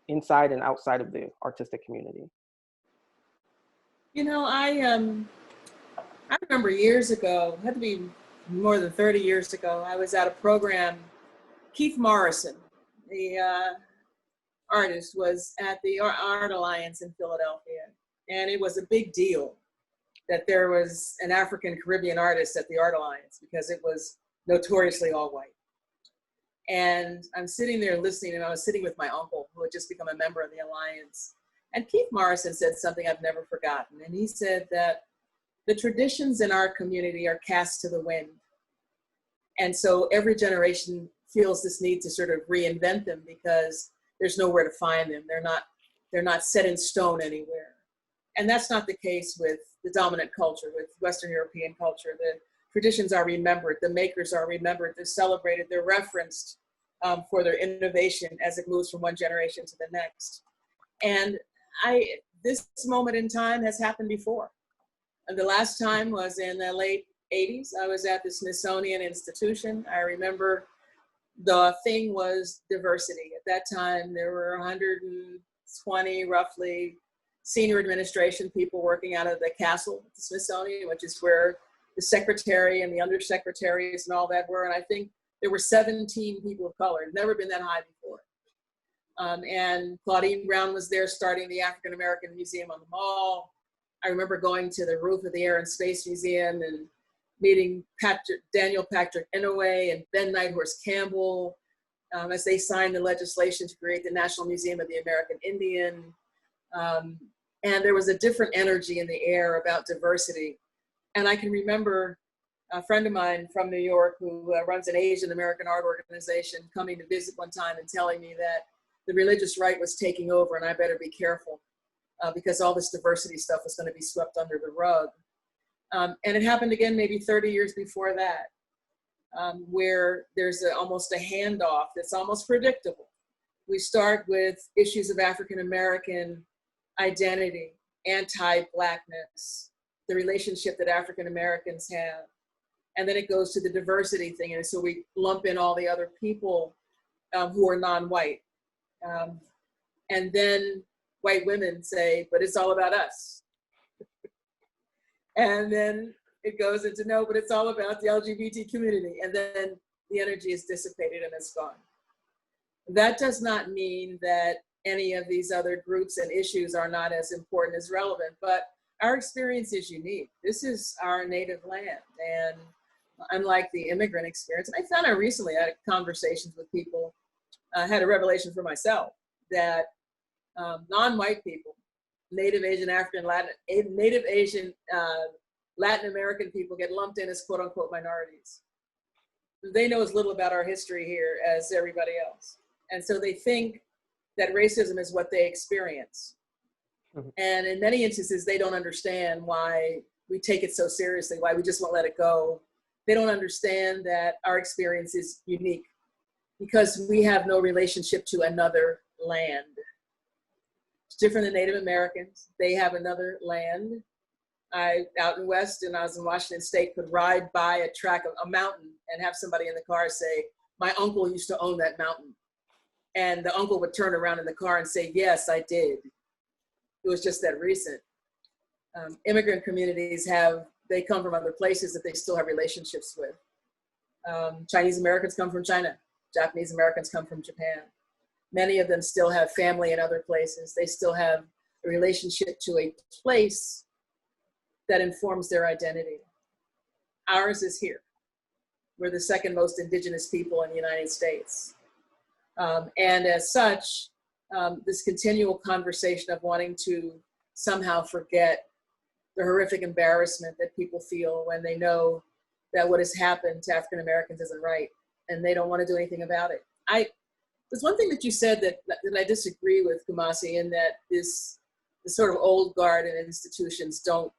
inside and outside of the artistic community? You know, I remember years ago, it had to be more than 30 years ago, I was at a program. Keith Morrison, the artist, was at the Art Alliance in Philadelphia. And it was a big deal that there was an African Caribbean artist at the Art Alliance because it was notoriously all white. And I'm sitting there listening, and I was sitting with my uncle, who had just become a member of the Alliance. And Keith Morrison said something I've never forgotten. And he said that the traditions in our community are cast to the wind. And so every generation feels this need to sort of reinvent them because there's nowhere to find them. They're not set in stone anywhere. And that's not the case with the dominant culture, with Western European culture. The traditions are remembered, the makers are remembered, they're celebrated, they're referenced for their innovation as it moves from one generation to the next. And this moment in time has happened before. And the last time was in the late 80s. I was at the Smithsonian Institution. I remember the thing was diversity. At that time, there were 120 roughly senior administration people working out of the castle at the Smithsonian, which is where the secretary and the undersecretaries and all that were. And I think there were 17 people of color. It had never been that high before. And Claudine Brown was there starting the African American Museum on the Mall. I remember going to the roof of the Air and Space Museum and meeting Daniel Patrick Inouye and Ben Nighthorse Campbell as they signed the legislation to create the National Museum of the American Indian. And there was a different energy in the air about diversity. And I can remember a friend of mine from New York who runs an Asian American art organization coming to visit one time and telling me that the religious right was taking over and I better be careful because all this diversity stuff was going to be swept under the rug. And it happened again maybe 30 years before that, where there's almost a handoff that's almost predictable. We start with issues of African American identity, anti-Blackness, the relationship that African Americans have. And then it goes to the diversity thing. And so we lump in all the other people who are non-white. And then white women say, but it's all about us. And then it goes into, no, but it's all about the LGBT community. And then the energy is dissipated and it's gone. That does not mean that any of these other groups and issues are not as important, as relevant, but our experience is unique. This is our native land. And unlike the immigrant experience, and I found out recently, I had conversations with people, I had a revelation for myself that non-white people, Native Asian, Native Asian, Latin American people get lumped in as quote unquote minorities. They know as little about our history here as everybody else. And so they think that racism is what they experience. Mm-hmm. And in many instances, they don't understand why we take it so seriously, why we just won't let it go. They don't understand that our experience is unique because we have no relationship to another land. It's different than Native Americans. They have another land. Out in West, and I was in Washington State, could ride by a mountain and have somebody in the car say, my uncle used to own that mountain. And the uncle would turn around in the car and say, yes, I did. It was just that recent. Immigrant communities they come from other places that they still have relationships with. Chinese Americans come from China. Japanese Americans come from Japan. Many of them still have family in other places. They still have a relationship to a place that informs their identity. Ours is here. We're the second most indigenous people in the United States. And as such, this continual conversation of wanting to somehow forget the horrific embarrassment that people feel when they know that what has happened to African Americans isn't right, and they don't want to do anything about it. There's one thing that you said that I disagree with, Kumasi, in that this sort of old guard and institutions don't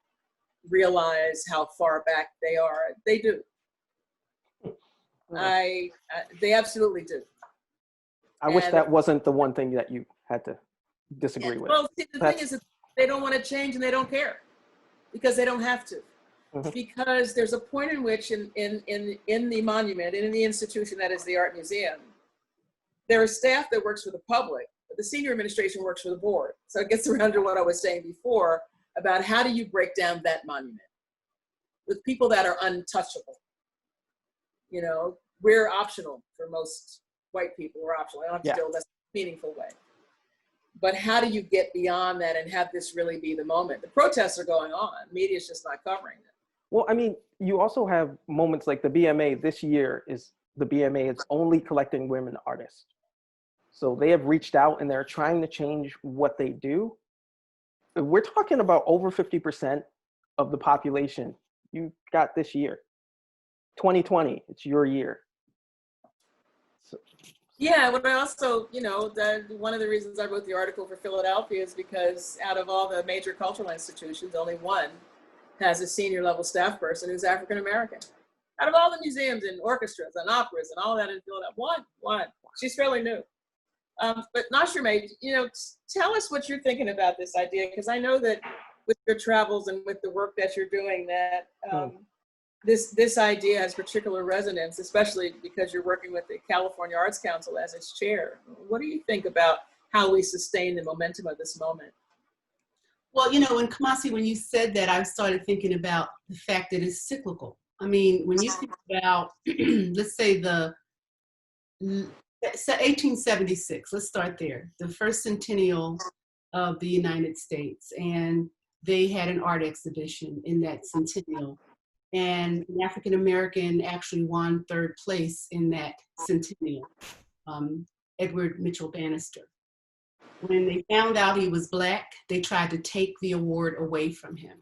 realize how far back they are. They do. They absolutely do. I wish that wasn't the one thing that you had to disagree with. Well, see, the thing is that they don't want to change and they don't care because they don't have to. Mhm. Because there's a point in which in the monument and in the institution that is the art museum, there is staff that works for the public, but the senior administration works for the board. So it gets around to what I was saying before about how do you break down that monument with people that are untouchable. You know, we're optional for most white people. We're optional. I don't have to do it in a meaningful way. But how do you get beyond that and have this really be the moment? The protests are going on. Media's just not covering it. Well, I mean, you also have moments like the BMA this year the BMA is only collecting women artists. So they have reached out and they're trying to change what they do. We're talking about over 50% of the population you got this year. 2020, it's your year. So. Yeah, but I also, you know, one of the reasons I wrote the article for Philadelphia is because out of all the major cultural institutions, only one has a senior level staff person who's African American. Out of all the museums and orchestras and operas and all that in Philadelphia, one. She's fairly new. But Nashormeh, you know, tell us what you're thinking about this idea, because I know that with your travels and with the work that you're doing that this idea has particular resonance, especially because you're working with the California Arts Council as its chair. What do you think about how we sustain the momentum of this moment? Well, you know, in Kumasi, when you said that, I started thinking about the fact that it's cyclical. I mean, when you think about, let's say 1876, let's start there, the first centennial of the United States, and they had an art exhibition in that centennial. And an African American actually won third place in that centennial, Edward Mitchell Bannister. When they found out he was Black, they tried to take the award away from him.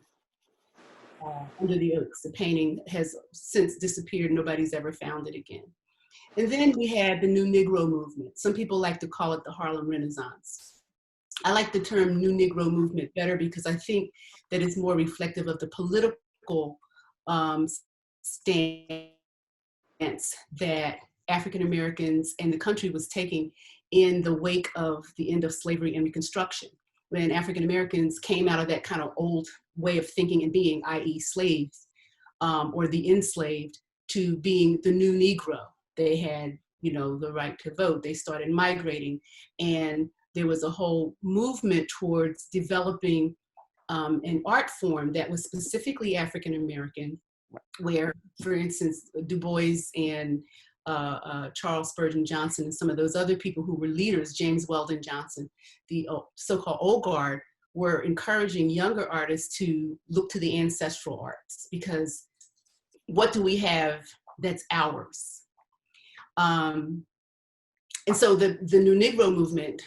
Under the Oaks, the painting has since disappeared. Nobody's ever found it again. And then we had the New Negro Movement. Some people like to call it the Harlem Renaissance. I like the term New Negro Movement better because I think that it's more reflective of the political stance that African Americans and the country was taking in the wake of the end of slavery and Reconstruction, when African Americans came out of that kind of old way of thinking and being, i.e. slaves, or the enslaved, to being the new Negro. They had, you know, the right to vote. They started migrating, and there was a whole movement towards developing an art form that was specifically African American, where, for instance, Du Bois and Charles Spurgeon Johnson and some of those other people who were leaders, James Weldon Johnson, the so-called old guard, were encouraging younger artists to look to the ancestral arts, because what do we have that's ours? And so the New Negro Movement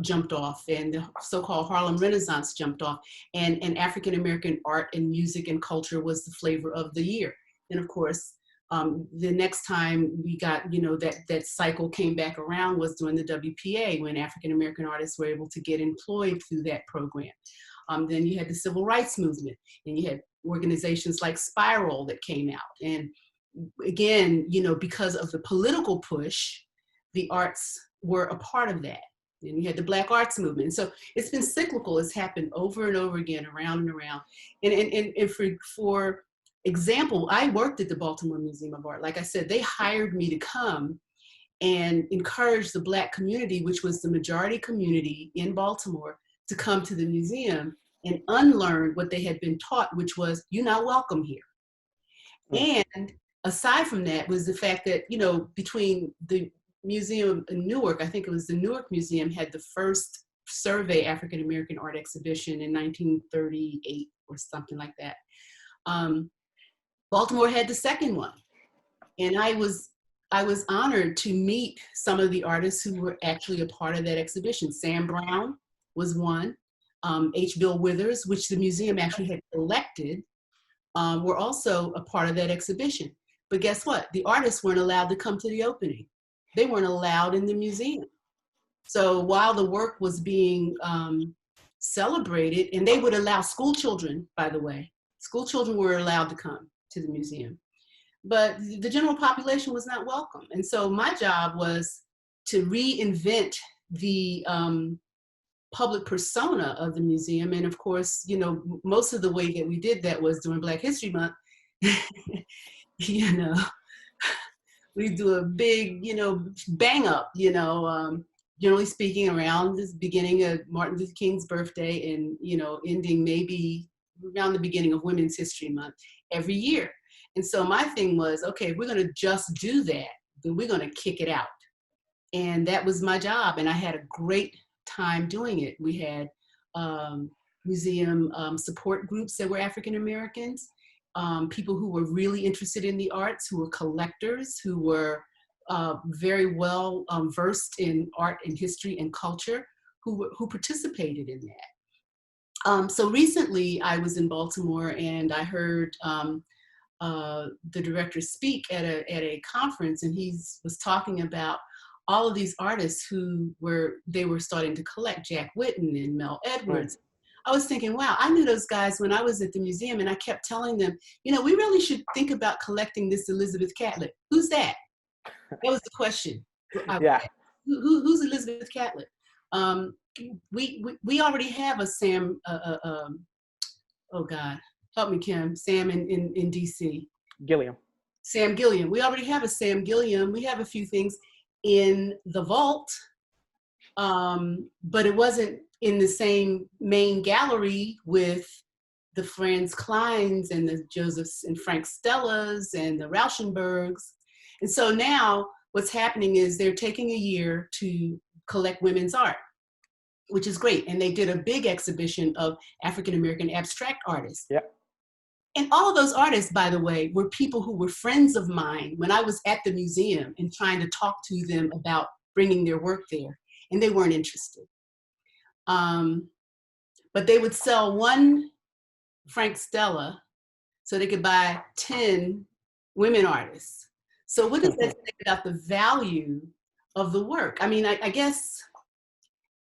jumped off, and the so-called Harlem Renaissance jumped off, and African-American art and music and culture was the flavor of the year. And of course, the next time we got, you know, that cycle came back around was during the WPA, when African-American artists were able to get employed through that program. Then you had the Civil Rights Movement, and you had organizations like Spiral that came out. And again, you know, because of the political push, the arts were a part of that. And you had the Black Arts Movement. So it's been cyclical. It's happened over and over again, around and around. And for example, I worked at the Baltimore Museum of Art. Like I said, they hired me to come and encourage the Black community, which was the majority community in Baltimore, to come to the museum and unlearn what they had been taught, which was, you're not welcome here. And aside from that was the fact that, you know, between the museum in Newark, I think it was the Newark Museum, had the first survey African American art exhibition in 1938 or something like that. Baltimore had the second one. And I was honored to meet some of the artists who were actually a part of that exhibition. Sam Brown was one. H. Bill Withers, which the museum actually had collected, were also a part of that exhibition. But guess what? The artists weren't allowed to come to the opening. They weren't allowed in the museum. So while the work was being celebrated, and they would allow school children, by the way, school children were allowed to come to the museum, but the general population was not welcome. And so my job was reinvent the public persona of the museum. And of course, you know, most of the way that we did that was during Black History Month. You know, we do a big, you know, bang up, you know, generally speaking around this beginning of Martin Luther King's birthday and, you know, ending maybe around the beginning of Women's History Month every year. And so my thing was, okay, if we're going to just do that, then we're going to kick it out. And that was my job. And I had a great time doing it. We had museum support groups that were African Americans, people who were really interested in the arts, who were collectors, who were very well versed in art and history and culture, who participated in that. So recently I was in Baltimore and I heard the director speak at a conference, and he was talking about all of these artists who were starting to collect, Jack Whitten and Mel Edwards. Right. I was thinking, wow, I knew those guys when I was at the museum, and I kept telling them, you know, we really should think about collecting this Elizabeth Catlett. Who's that? That was the question. Yeah. Who's Elizabeth Catlett? We already have a Sam, oh God, help me, Kim, Sam in DC. Gilliam. Sam Gilliam. We already have a Sam Gilliam. We have a few things in the vault, but it wasn't in the same main gallery with the Franz Kleins and the Josephs and Frank Stellas and the Rauschenbergs. And so now what's happening is they're taking a year to collect women's art, which is great. And they did a big exhibition of African-American abstract artists. Yep. And all of those artists, by the way, were people who were friends of mine when I was at the museum and trying to talk to them about bringing their work there, and they weren't interested. But they would sell one Frank Stella so they could buy 10 women artists. So what does that say about the value of the work? I mean, I guess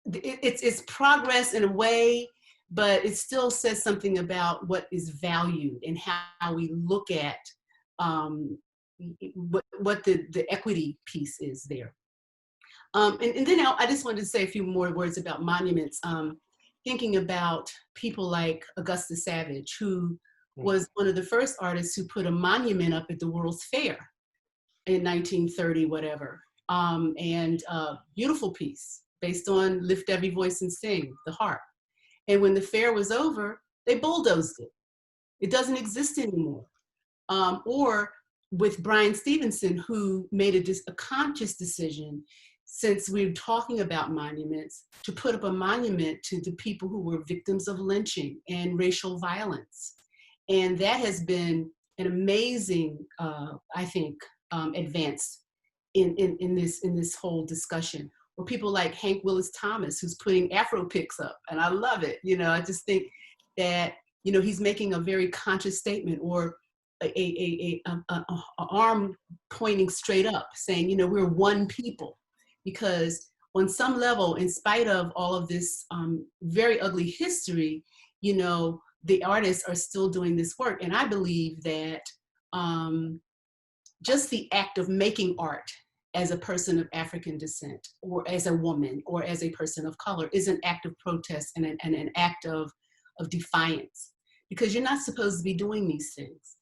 it's progress in a way, but it still says something about what is valued and how we look at what the equity piece is there. And then I just wanted to say a few more words about monuments. Thinking about people like Augusta Savage, who was one of the first artists who put a monument up at the World's Fair in 1930, whatever. And a beautiful piece based on Lift Every Voice and Sing, the harp. And when the fair was over, they bulldozed it. It doesn't exist anymore. Or with Brian Stevenson, who made a conscious decision, since we're talking about monuments, to put up a monument to the people who were victims of lynching and racial violence. And that has been an amazing, I think, advance in this whole discussion. Or people like Hank Willis Thomas, who's putting Afro pics up, and I love it. You know, I just think that, you know, he's making a very conscious statement, or a arm pointing straight up, saying, you know, we're one people. Because on some level, in spite of all of this very ugly history, you know, the artists are still doing this work. And I believe that just the act of making art as a person of African descent, or as a woman, or as a person of color, is an act of protest and an act of defiance, because you're not supposed to be doing these things.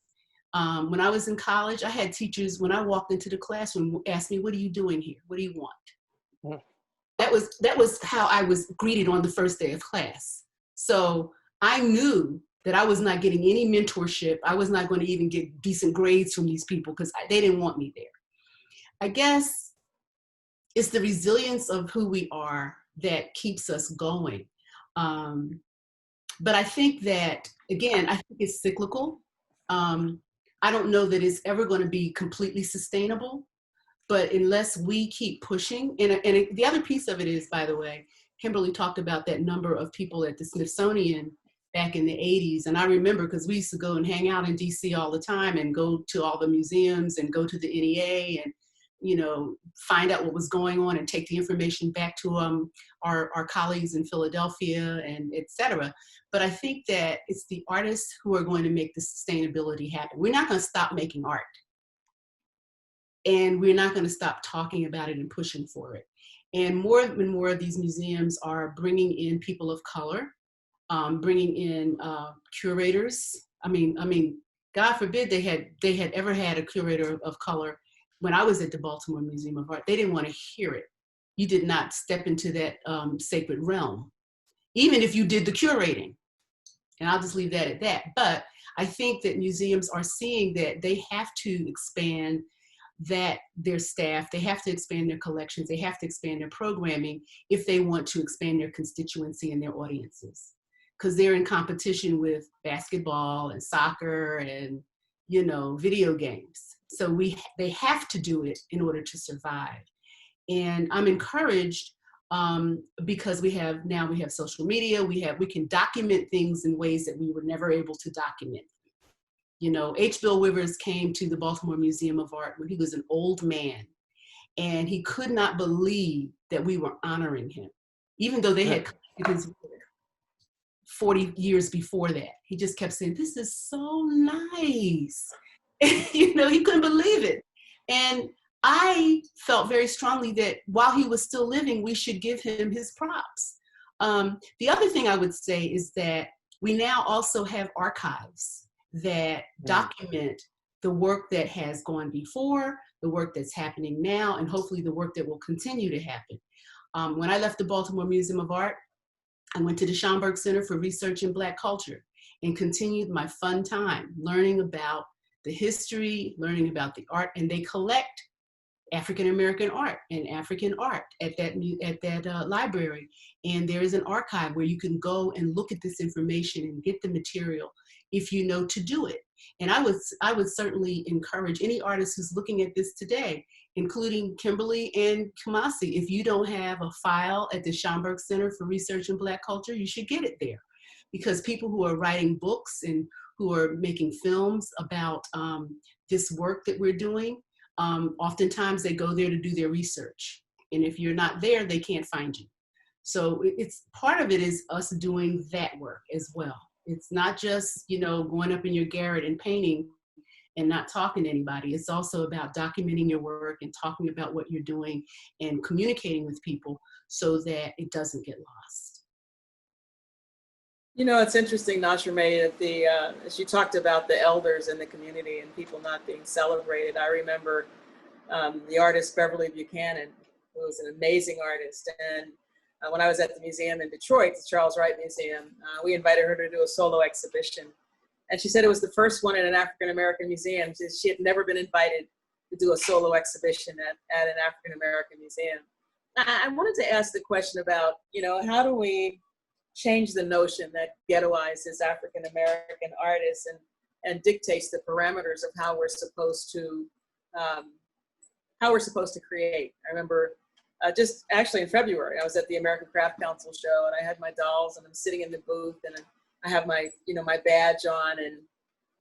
When I was in college, I had teachers, when I walked into the classroom, ask me, what are you doing here? What do you want? That was how I was greeted on the first day of class. So I knew that I was not getting any mentorship. I was not going to even get decent grades from these people because they didn't want me there. I guess it's the resilience of who we are that keeps us going. But I think that, again, I think it's cyclical. I don't know that it's ever going to be completely sustainable, but unless we keep pushing, and the other piece of it is, by the way, Kimberly talked about that number of people at the Smithsonian back in the 80s. And I remember, because we used to go and hang out in DC all the time and go to all the museums and go to the NEA and, you know, find out what was going on and take the information back to our colleagues in Philadelphia and et cetera. But I think that it's the artists who are going to make the sustainability happen. We're not going to stop making art. And we're not going to stop talking about it and pushing for it. And more and more of these museums are bringing in people of color, bringing in curators. I mean, God forbid they had ever had a curator of color. When I was at the Baltimore Museum of Art, they didn't want to hear it. You did not step into that sacred realm, even if you did the curating. And I'll just leave that at that. But I think that museums are seeing that they have to expand their staff, they have to expand their collections, they have to expand their programming if they want to expand their constituency and their audiences. Because they're in competition with basketball and soccer and, you know, video games. So they have to do it in order to survive. And I'm encouraged because we have social media, we can document things in ways that we were never able to document. You know, H. Bill Withers came to the Baltimore Museum of Art when he was an old man, and he could not believe that we were honoring him, even though they had collected his work 40 years before that. He just kept saying, "This is so nice." You know, he couldn't believe it. And I felt very strongly that while he was still living, we should give him his props. The other thing I would say is that we now also have archives that document the work that has gone before, the work that's happening now, and hopefully the work that will continue to happen. When I left the Baltimore Museum of Art, I went to the Schomburg Center for Research in Black Culture and continued my fun time learning about the history, learning about the art, and they collect African-American art and African art at that library. And there is an archive where you can go and look at this information and get the material if you know to do it. And I would certainly encourage any artist who's looking at this today, including Kimberly and Kumasi, if you don't have a file at the Schomburg Center for Research in Black Culture, you should get it there. Because people who are writing books and who are making films about this work that we're doing, oftentimes they go there to do their research. And if you're not there, they can't find you. So it's part of it is us doing that work as well. It's not just, you know, going up in your garret and painting and not talking to anybody. It's also about documenting your work and talking about what you're doing and communicating with people so that it doesn't get lost. You know, it's interesting, Nashime, that as you talked about the elders in the community and people not being celebrated, I remember the artist Beverly Buchanan, who was an amazing artist. And when I was at the museum in Detroit, the Charles Wright Museum, we invited her to do a solo exhibition. And she said it was the first one in an African-American museum. She had never been invited to do a solo exhibition at an African-American museum. I wanted to ask the question about, you know, how do we change the notion that ghettoizes African-American artists and dictates the parameters of how we're supposed to create. I remember just actually in February, I was at the American Craft Council show and I had my dolls and I'm sitting in the booth and I have my, you know, my badge on, and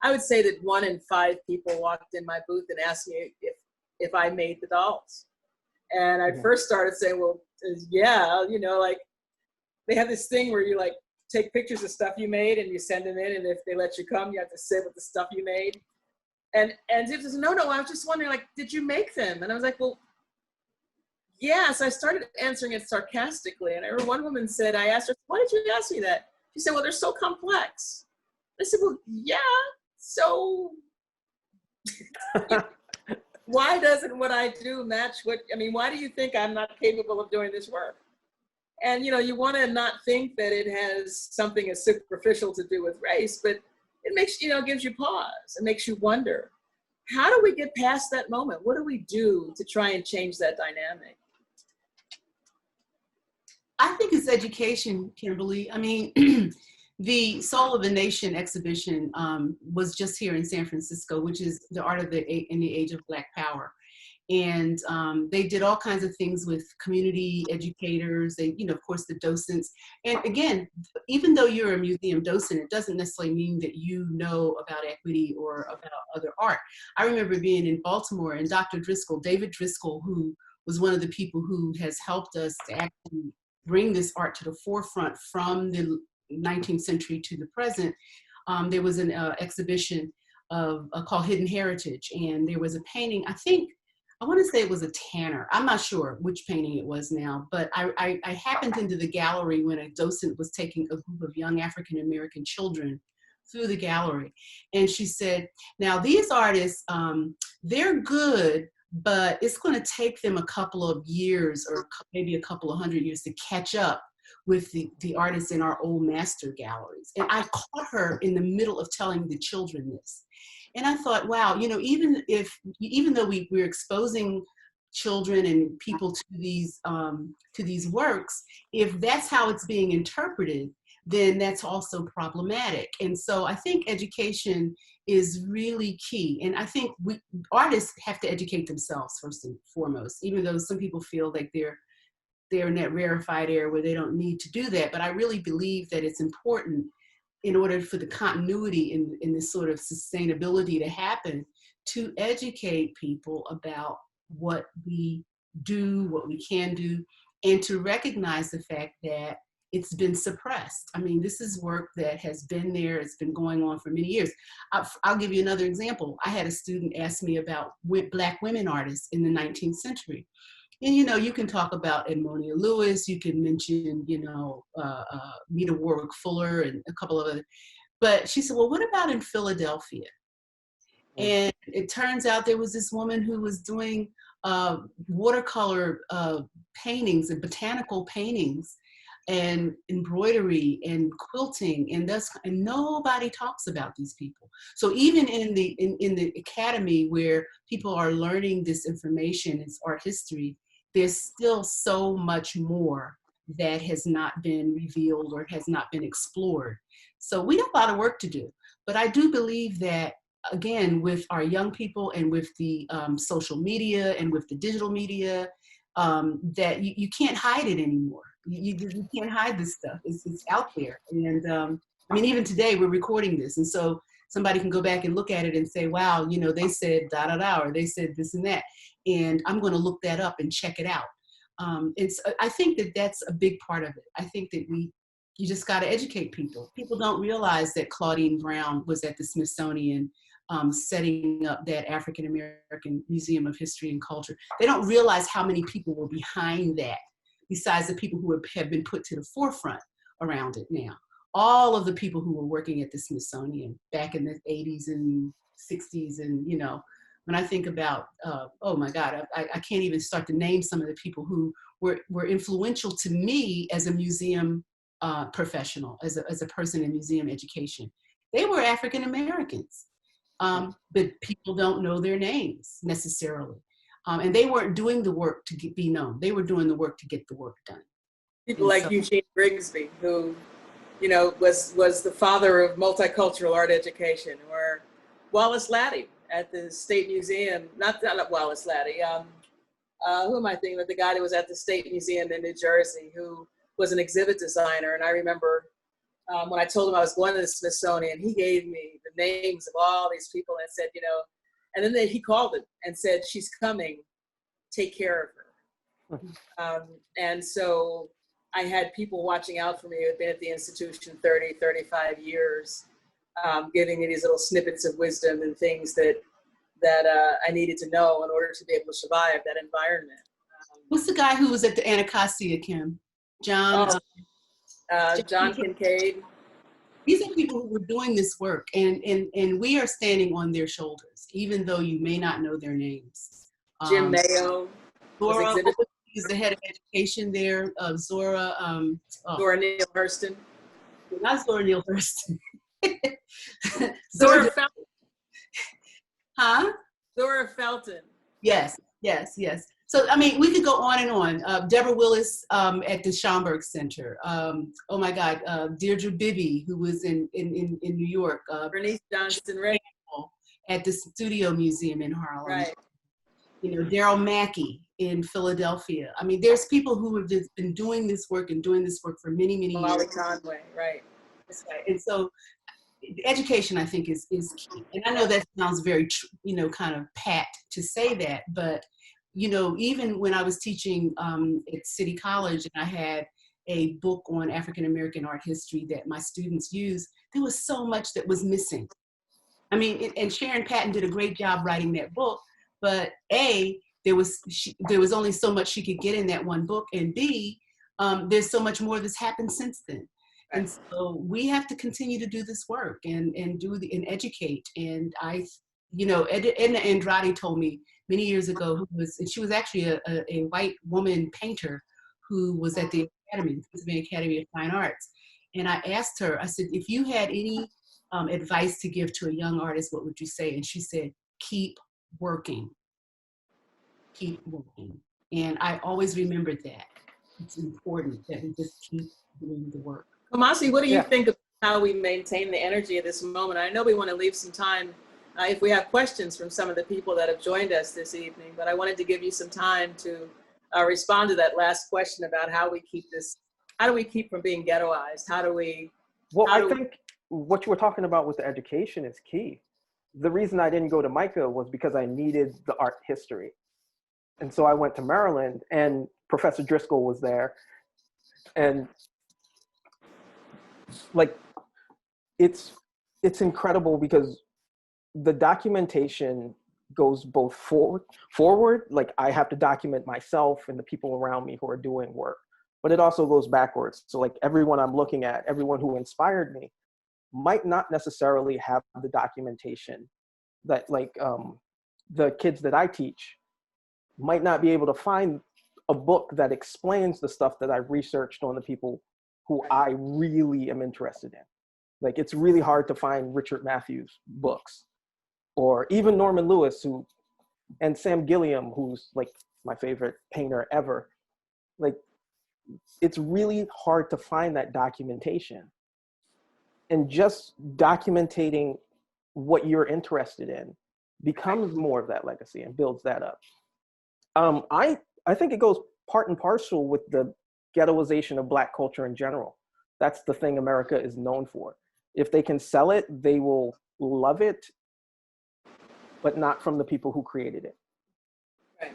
I would say that 1 in 5 people walked in my booth and asked me if I made the dolls. And I first started saying, well, yeah, you know, like they have this thing where you like take pictures of stuff you made and you send them in, and if they let you come, you have to sit with the stuff you made. And it was, no, I was just wondering, like, did you make them? And I was like, well, yes. I started answering it sarcastically. And I remember one woman said, I asked her, why did you ask me that? She said, well, they're so complex. I said, well, yeah, so why doesn't what I do match why do you think I'm not capable of doing this work? And, you know, you want to not think that it has something as superficial to do with race, but it makes, you know, gives you pause. It makes you wonder, how do we get past that moment? What do we do to try and change that dynamic? I think it's education, Kimberly. I mean, the Soul of a Nation exhibition was just here in San Francisco, which is the art of in the age of Black power. And they did all kinds of things with community educators and, you know, of course, the docents. And again, even though you're a museum docent, it doesn't necessarily mean that you know about equity or about other art. I remember being in Baltimore and David Driscoll, who was one of the people who has helped us to actually bring this art to the forefront from the 19th century to the present. There was an exhibition called Hidden Heritage, and there was a painting, I think I want to say it was a Tanner. I'm not sure which painting it was now, but I happened into the gallery when a docent was taking a group of young African-American children through the gallery. And she said, now these artists, they're good, but it's going to take them a couple of years or maybe a couple of 100 years to catch up with the artists in our old master galleries. And I caught her in the middle of telling the children this. And I thought, wow, you know, even though we're exposing children and people to these works, if that's how it's being interpreted, then that's also problematic. And so I think education is really key. And I think artists have to educate themselves first and foremost, even though some people feel like they're in that rarefied air where they don't need to do that. But I really believe that it's important in order for the continuity in this sort of sustainability to happen, to educate people about what we do, what we can do, and to recognize the fact that it's been suppressed. I mean, this is work that has been there, it's been going on for many years. I'll give you another example. I had a student ask me about Black women artists in the 19th century. And, you know, you can talk about Edmonia Lewis, you can mention, you know, Meta Warwick Fuller and a couple of other, but she said, well, what about in Philadelphia? And it turns out there was this woman who was doing watercolor paintings and botanical paintings and embroidery and quilting, and nobody talks about these people. So even in the academy where people are learning this information, it's art history, there's still so much more that has not been revealed or has not been explored. So we have a lot of work to do, but I do believe that, again, with our young people and with the social media and with the digital media, that you can't hide it anymore. You can't hide this stuff. It's out there. And I mean, even today we're recording this. And so somebody can go back and look at it and say, wow, you know, they said da da da, or they said this and that. And I'm going to look that up and check it out. I think that that's a big part of it. I think that you just got to educate people. People don't realize that Claudine Brown was at the Smithsonian setting up that African American Museum of History and Culture. They don't realize how many people were behind that, besides the people who have been put to the forefront around it now. All of the people who were working at the Smithsonian back in the 80s and 60s, and, you know, when I think about, oh my God, I can't even start to name some of the people who were influential to me as a museum professional, as a person in museum education. They were African Americans, but people don't know their names necessarily. And they weren't doing the work to be known. They were doing the work to get the work done. People like Eugene Grigsby, who, you know, was the father of multicultural art education, or Wallace Laddie at the State Museum, not Wallace Laddie, who am I thinking of? The guy that was at the State Museum in New Jersey, who was an exhibit designer. And I remember when I told him I was going to the Smithsonian, he gave me the names of all these people and said, you know, and then he called it and said, she's coming, take care of her. And so I had people watching out for me who had been at the institution 30, 35 years, giving me these little snippets of wisdom and things that I needed to know in order to be able to survive that environment. What's the guy who was at the Anacostia, Kim? John Kincaid. These are people who were doing this work, and we are standing on their shoulders, even though you may not know their names. Jim Mayo. Zora is the head of education there. Zora Neale Hurston. Not Zora Neale Hurston. Zora Felton. Huh? Zora Felton. Yes. So, I mean, we could go on and on. Deborah Willis at the Schomburg Center. Oh my God, Deirdre Bibby, who was in New York. Bernice Johnson-Ray. At the Studio Museum in Harlem. Right. You know, Daryl Mackey in Philadelphia. I mean, there's people who have just been doing this work for many, many years. Molly Conway, right. That's right. And so education, I think, is key. And I know that sounds very, you know, kind of pat to say that, but you know, even when I was teaching at City College and I had a book on African American art history that my students used, there was so much that was missing. I mean, and Sharon Patton did a great job writing that book, but there was only so much she could get in that one book, and B, there's so much more that's happened since then. And so we have to continue to do this work and educate. And Edna Andrade told me many years ago, she was actually a white woman painter who was at the Pennsylvania Academy of Fine Arts. And I asked her, I said, if you had any advice to give to a young artist, what would you say? And she said, keep working. Keep working. And I always remembered that. It's important that we just keep doing the work. Kumasi, what do you think of how we maintain the energy of this moment? I know we want to leave some time if we have questions from some of the people that have joined us this evening, but I wanted to give you some time to respond to that last question about how we keep this, how do we keep from being ghettoized? How do we? Well, I think what you were talking about with the education is key. The reason I didn't go to MICA was because I needed the art history. And so I went to Maryland, and Professor Driscoll was there. And like, it's incredible because the documentation goes both forward, like I have to document myself and the people around me who are doing work, but it also goes backwards. So like everyone I'm looking at, everyone who inspired me might not necessarily have the documentation that like the kids that I teach might not be able to find a book that explains the stuff that I researched on the people who I really am interested in. Like it's really hard to find Richard Matthews books, or even Norman Lewis, and Sam Gilliam, who's like my favorite painter ever. Like it's really hard to find that documentation. And just documenting what you're interested in becomes more of that legacy and builds that up. I think it goes part and parcel with the ghettoization of Black culture in general. That's the thing America is known for. If they can sell it, they will love it, but not from the people who created it. Right.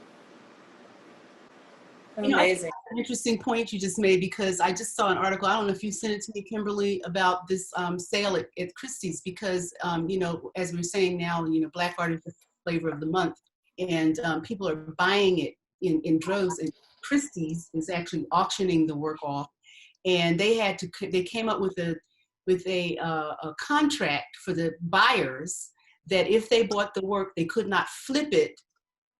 Amazing. An interesting point you just made, because I just saw an article, I don't know if you sent it to me, Kimberly, about this sale at Christie's, because, as we're saying now, Black art is the flavor of the month, and people are buying it in droves, and Christie's is actually auctioning the work off, and they came up with a contract for the buyers that if they bought the work, they could not flip it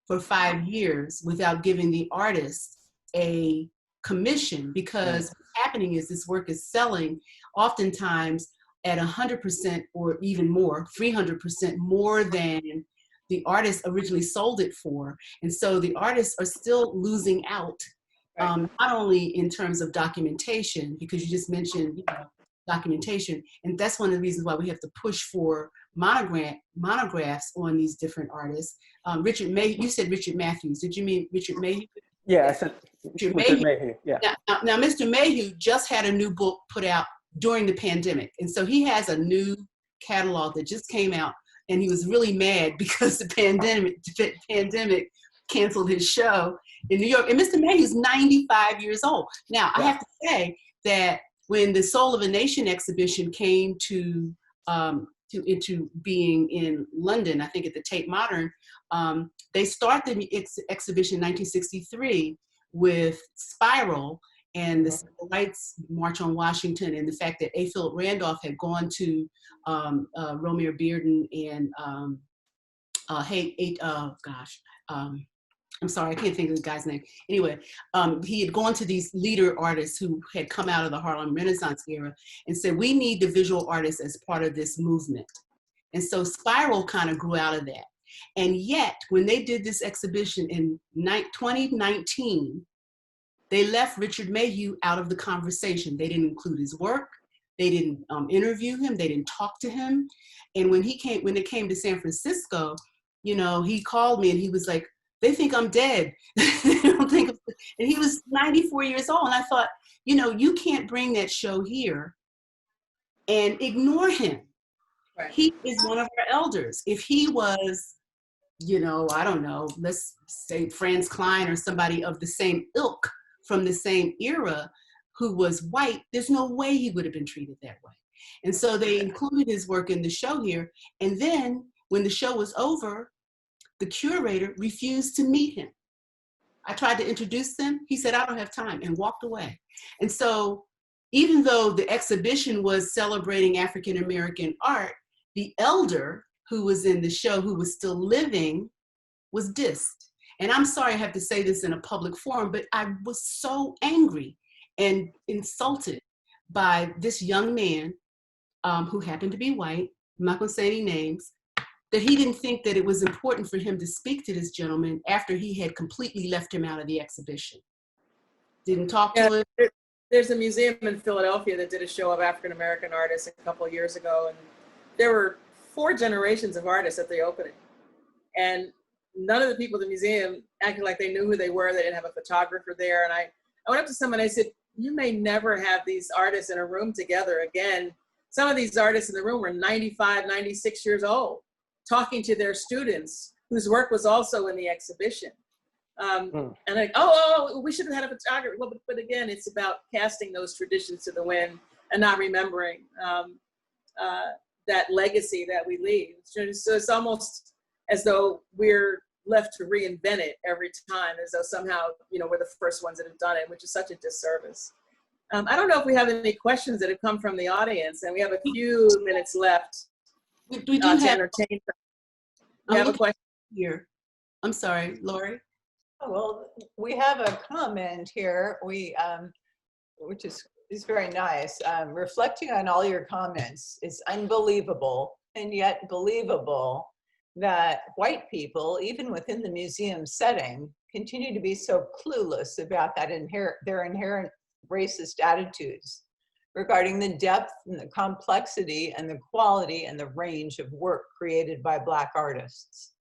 for 5 years without giving the artist a commission, because what's happening is this work is selling oftentimes at 100% or even more, 300% more than the artist originally sold it for. And so the artists are still losing out, not only in terms of documentation, because you just mentioned documentation, and that's one of the reasons why we have to push for monographs on these different artists. Richard Mayhew, you said Richard Matthews. Did you mean Richard Mayhew? Yeah, I said Richard Mayhew. Yeah. Now, Mr. Mayhew just had a new book put out during the pandemic, and so he has a new catalog that just came out, and he was really mad because the pandemic canceled his show in New York. And Mr. Mayhew's 95 years old. Now, I have to say that when the Soul of a Nation exhibition came into being in London, I think at the Tate Modern, they started the exhibition in 1963 with Spiral and the Civil Rights March on Washington, and the fact that A. Philip Randolph had gone to Romare Bearden and I'm sorry, I can't think of the guy's name. Anyway, he had gone to these leader artists who had come out of the Harlem Renaissance era and said, we need the visual artists as part of this movement. And so Spiral kind of grew out of that. And yet, when they did this exhibition in 2019, they left Richard Mayhew out of the conversation. They didn't include his work. They didn't interview him. They didn't talk to him. And when it came to San Francisco, he called me and he was like, they think I'm dead. They don't think and he was 94 years old. And I thought, you can't bring that show here and ignore him. Right. He is one of our elders. If he was, I don't know, let's say Franz Klein or somebody of the same ilk from the same era who was white, there's no way he would have been treated that way. And so they included his work in the show here. And then when the show was over, the curator refused to meet him. I tried to introduce them. He said, I don't have time, and walked away. And so even though the exhibition was celebrating African-American art, the elder who was in the show, who was still living, was dissed. And I'm sorry I have to say this in a public forum, but I was so angry and insulted by this young man who happened to be white, I'm not gonna say any names, that he didn't think that it was important for him to speak to this gentleman after he had completely left him out of the exhibition. Didn't talk to him. There's a museum in Philadelphia that did a show of African-American artists a couple of years ago, and there were 4 generations of artists at the opening. And none of the people at the museum acted like they knew who they were. They didn't have a photographer there. And I went up to someone and I said, you may never have these artists in a room together again. Some of these artists in the room were 95, 96 years old, talking to their students whose work was also in the exhibition. And like, we should have had a photographer. Well, but again, it's about casting those traditions to the wind and not remembering that legacy that we leave. So it's almost as though we're left to reinvent it every time, as though somehow, we're the first ones that have done it, which is such a disservice. I don't know if we have any questions that have come from the audience, and we have a few minutes left We do to have entertain them. We have a question here. I'm sorry, Lori. Oh, well, we have a comment here, which is very nice. Reflecting on all your comments, it's unbelievable and yet believable that white people, even within the museum setting, continue to be so clueless about their inherent racist attitudes regarding the depth and the complexity and the quality and the range of work created by Black artists.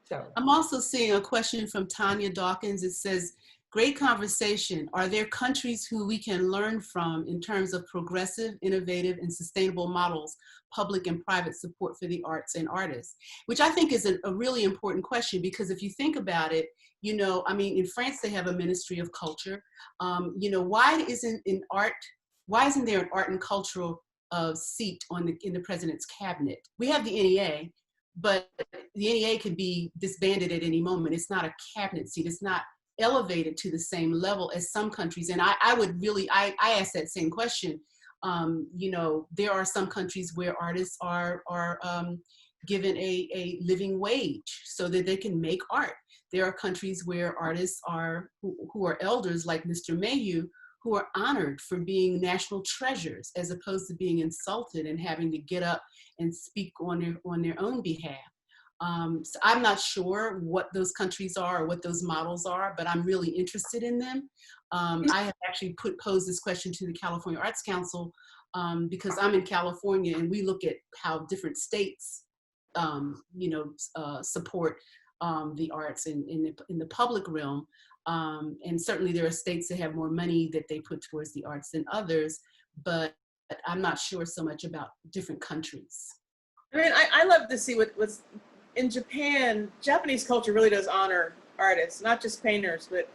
So I'm also seeing a question from Tanya Dawkins. It says, great conversation. Are there countries who we can learn from in terms of progressive, innovative, and sustainable models, public and private support for the arts and artists? Which I think is a really important question, because if you think about it, in France, they have a Ministry of Culture. Why isn't there an art and cultural seat in the president's cabinet? We have the NEA, but the NEA could be disbanded at any moment. It's not a cabinet seat. It's not elevated to the same level as some countries. And I asked that same question. There are some countries where artists are given a living wage so that they can make art. There are countries where artists who are elders like Mr. Mayhew, who are honored for being national treasures, as opposed to being insulted and having to get up and speak on their own behalf. So I'm not sure what those countries are or what those models are, but I'm really interested in them. I have actually posed this question to the California Arts Council because I'm in California, and we look at how different states, support the arts in the public realm. And certainly there are states that have more money that they put towards the arts than others, but I'm not sure so much about different countries. I mean, I love to see what's in Japan. Japanese culture really does honor artists, not just painters, but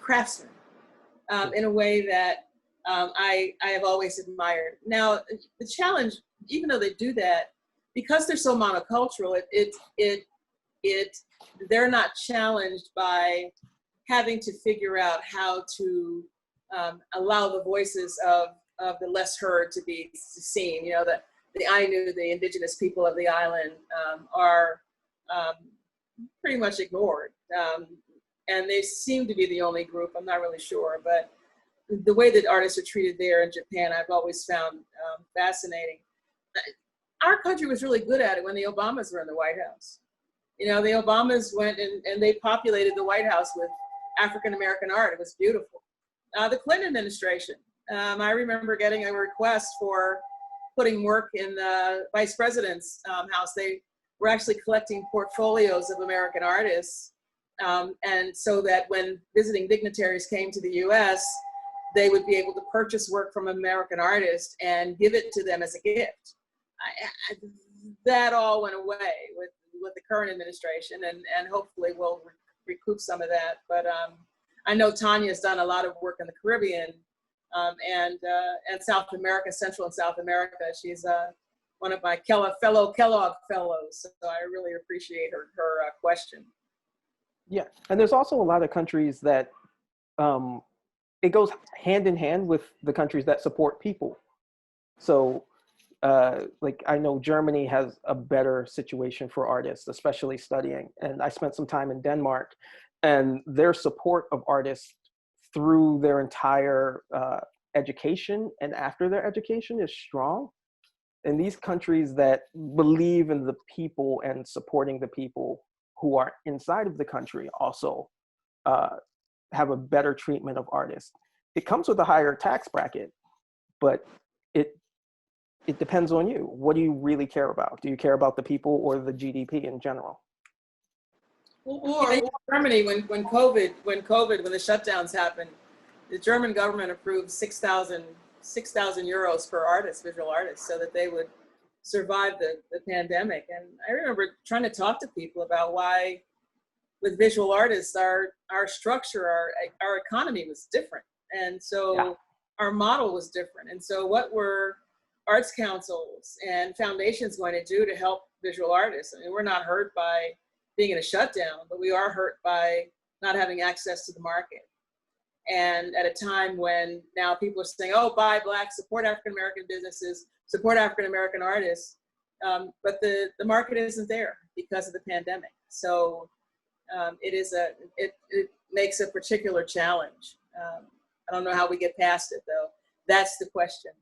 craftsmen, in a way that I have always admired. Now, the challenge, even though they do that, because they're so monocultural, they're not challenged by having to figure out how to allow the voices of the less heard to be seen. The Ainu, the indigenous people of the island, are pretty much ignored. And they seem to be the only group, I'm not really sure, but the way that artists are treated there in Japan, I've always found fascinating. Our country was really good at it when the Obamas were in the White House. The Obamas went and they populated the White House with African-American art. It was beautiful. The Clinton administration, I remember getting a request for putting work in the vice president's house. They were actually collecting portfolios of American artists. And so that when visiting dignitaries came to the US, they would be able to purchase work from American artists and give it to them as a gift. That all went away with the current administration, and hopefully we'll recoup some of that. But I know Tanya's done a lot of work in the Caribbean and South America, Central and South America. She's one of my fellow Kellogg fellows. So I really appreciate her question. Yeah, and there's also a lot of countries that it goes hand in hand with the countries that support people. So like I know Germany has a better situation for artists, especially studying. And I spent some time in Denmark, and their support of artists through their entire education and after their education is strong. And these countries that believe in the people and supporting the people who are inside of the country also have a better treatment of artists. It comes with a higher tax bracket, but it depends on you. What do you really care about? Do you care about the people or the GDP in general? Or Germany, when the shutdowns happened, the German government approved 6,000 euros for artists, visual artists, so that they would survive the pandemic. And I remember trying to talk to people about why, with visual artists, our structure, our economy was different, and so our model was different. And so, what were arts councils and foundations going to do to help visual artists? I mean, we're not hurt by being in a shutdown, but we are hurt by not having access to the market. And at a time when now people are saying, oh, buy Black, support African-American businesses, support African-American artists, but the market isn't there because of the pandemic. So it makes a particular challenge. I don't know how we get past it, though. That's the question.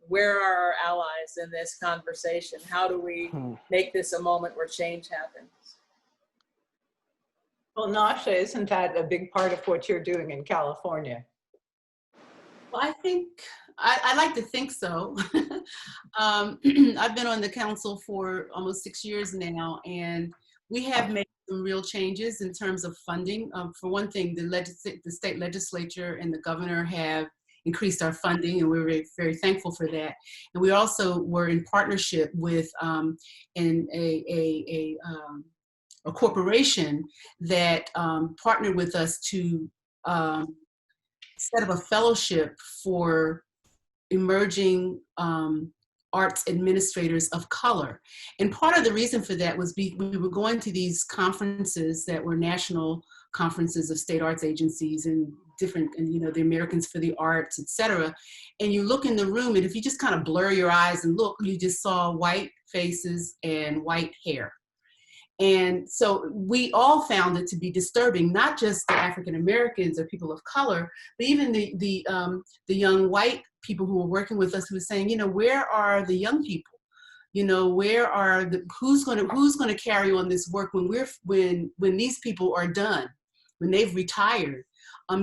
Where are our allies in this conversation? How do we make this a moment where change happens? Well, Nasha, isn't that a big part of what you're doing in California? Well, I think, I like to think so. I've been on the council for almost 6 years now, and we have made some real changes in terms of funding. For one thing, the state legislature and the governor have increased our funding, and we're very, very thankful for that. And we also were in partnership with a corporation that partnered with us to set up a fellowship for emerging arts administrators of color. And part of the reason for that was we were going to these conferences that were national conferences of state arts agencies and different, and the Americans for the Arts, et cetera. And you look in the room, and if you just kind of blur your eyes and look, you just saw white faces and white hair. And so we all found it to be disturbing, not just the African Americans or people of color, but even the young white people who were working with us, who were saying, where are the young people? Where are who's going to carry on this work when these people are done, when they've retired?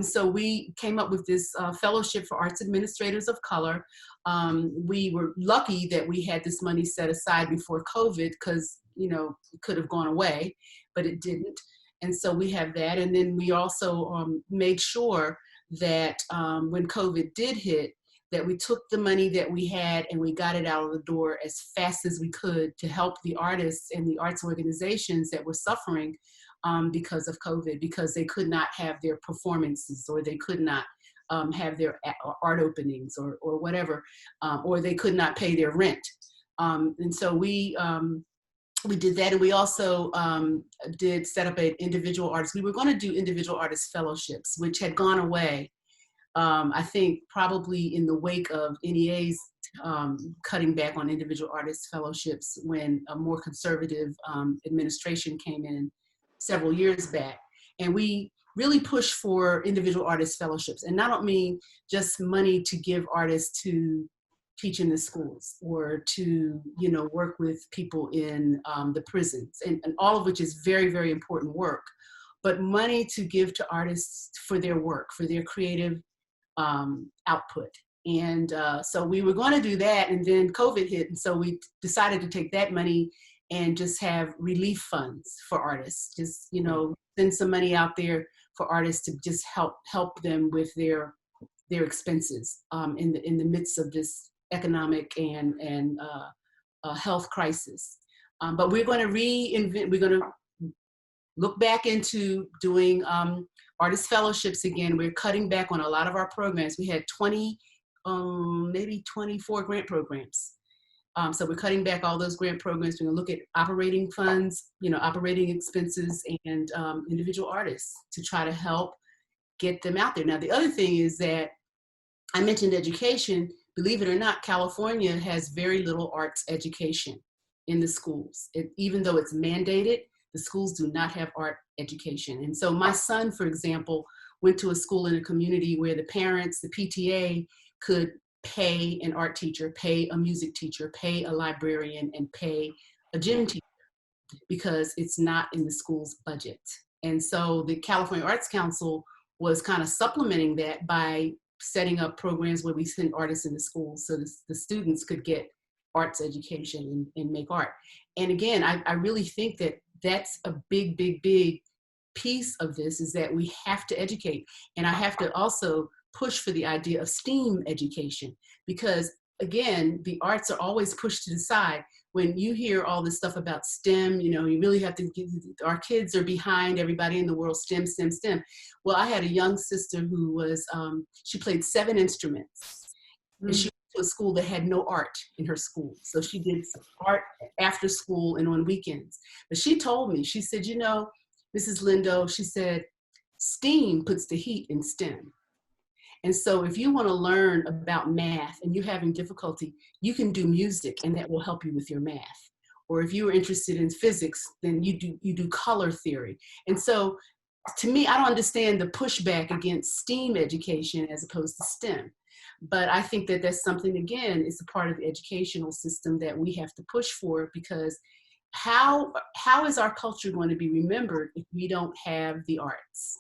So we came up with this fellowship for arts administrators of color. We were lucky that we had this money set aside before COVID, because it could have gone away, but it didn't. And so we have that. And then we also made sure that when COVID did hit, that we took the money that we had and we got it out of the door as fast as we could to help the artists and the arts organizations that were suffering because of COVID, because they could not have their performances, or they could not have their art openings or whatever, or they could not pay their rent. And so we did that. And we also did set up an individual artist. We were going to do individual artist fellowships, which had gone away. I think probably in the wake of NEA's cutting back on individual artist fellowships when a more conservative administration came in several years back. And we really pushed for individual artist fellowships. And I don't mean just money to give artists to teach in the schools or to, work with people in the prisons, and all of which is very, very important work, but money to give to artists for their work, for their creative output. And so we were going to do that, and then COVID hit, and so we decided to take that money and just have relief funds for artists, just send some money out there for artists to just help them with their expenses in the midst of this economic and health crisis. But we're going to we're going to look back into doing artist fellowships again. We're cutting back on a lot of our programs. We had 20, maybe 24 grant programs. So we're cutting back all those grant programs. We're gonna look at operating funds, operating expenses, and individual artists to try to help get them out there. Now, the other thing is that I mentioned education. Believe it or not, California has very little arts education in the schools. Even though it's mandated, the schools do not have art education. And so my son, for example, went to a school in a community where the parents, the PTA, could pay an art teacher, pay a music teacher, pay a librarian, and pay a gym teacher because it's not in the school's budget. And so the California Arts Council was kind of supplementing that by setting up programs where we send artists in the schools so the students could get arts education and make art. And again, I really think that that's a big, big, big piece of this, is that we have to educate. And I have to also push for the idea of STEAM education, because again, the arts are always pushed to the side. When you hear all this stuff about STEM, you really have to our kids are behind everybody in the world, STEM, STEM, STEM. Well, I had a young sister who was, she played 7 instruments. And she went to a school that had no art in her school. So she did art after school and on weekends. But she told me, she said, Mrs. Lindo, she said, STEAM puts the heat in STEM. And so if you want to learn about math and you're having difficulty, you can do music and that will help you with your math. Or if you are interested in physics, then you do color theory. And so to me, I don't understand the pushback against STEAM education as opposed to STEM. But I think that that's something, again, is a part of the educational system that we have to push for, because how is our culture going to be remembered if we don't have the arts?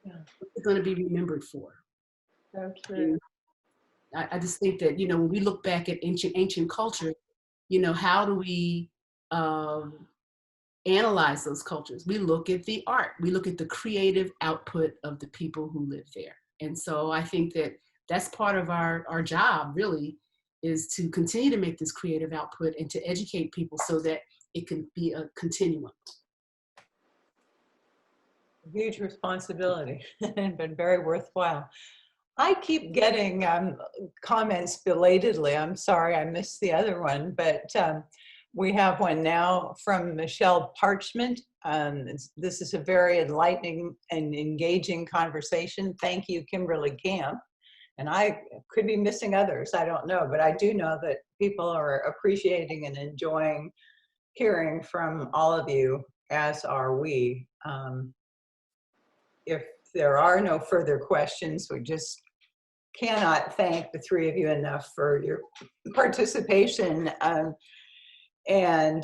Yeah. What's it going to be remembered for? So true. I just think that, when we look back at ancient culture, how do we analyze those cultures? We look at the art. We look at the creative output of the people who live there. And so I think that that's part of our job, really, is to continue to make this creative output and to educate people so that it can be a continuum. Huge responsibility, but very worthwhile. I keep getting comments belatedly. I'm sorry I missed the other one, but we have one now from Michelle Parchment. This is a very enlightening and engaging conversation. Thank you, Kimberly Camp. And I could be missing others, I don't know, but I do know that people are appreciating and enjoying hearing from all of you, as are we. If there are no further questions, we just cannot thank the 3 of you enough for your participation. And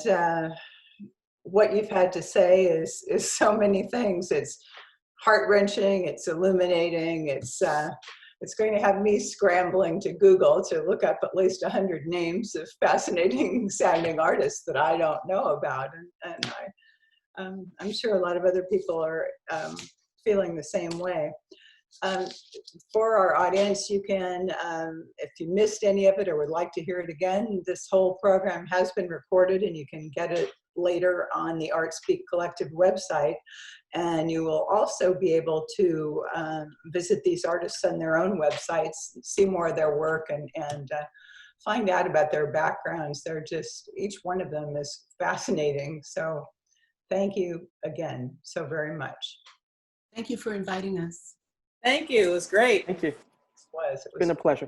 what you've had to say is so many things. It's heart-wrenching, it's illuminating, it's going to have me scrambling to Google to look up at least 100 names of fascinating sounding artists that I don't know about. And I'm sure a lot of other people are feeling the same way. For our audience, you can, if you missed any of it or would like to hear it again, this whole program has been recorded and you can get it later on the ArtSpeak Collective website. And you will also be able to visit these artists on their own websites, see more of their work, and find out about their backgrounds. They're just, each one of them is fascinating. So thank you again so very much. Thank you for inviting us. Thank you. It was great. Thank you. It was It's been a pleasure.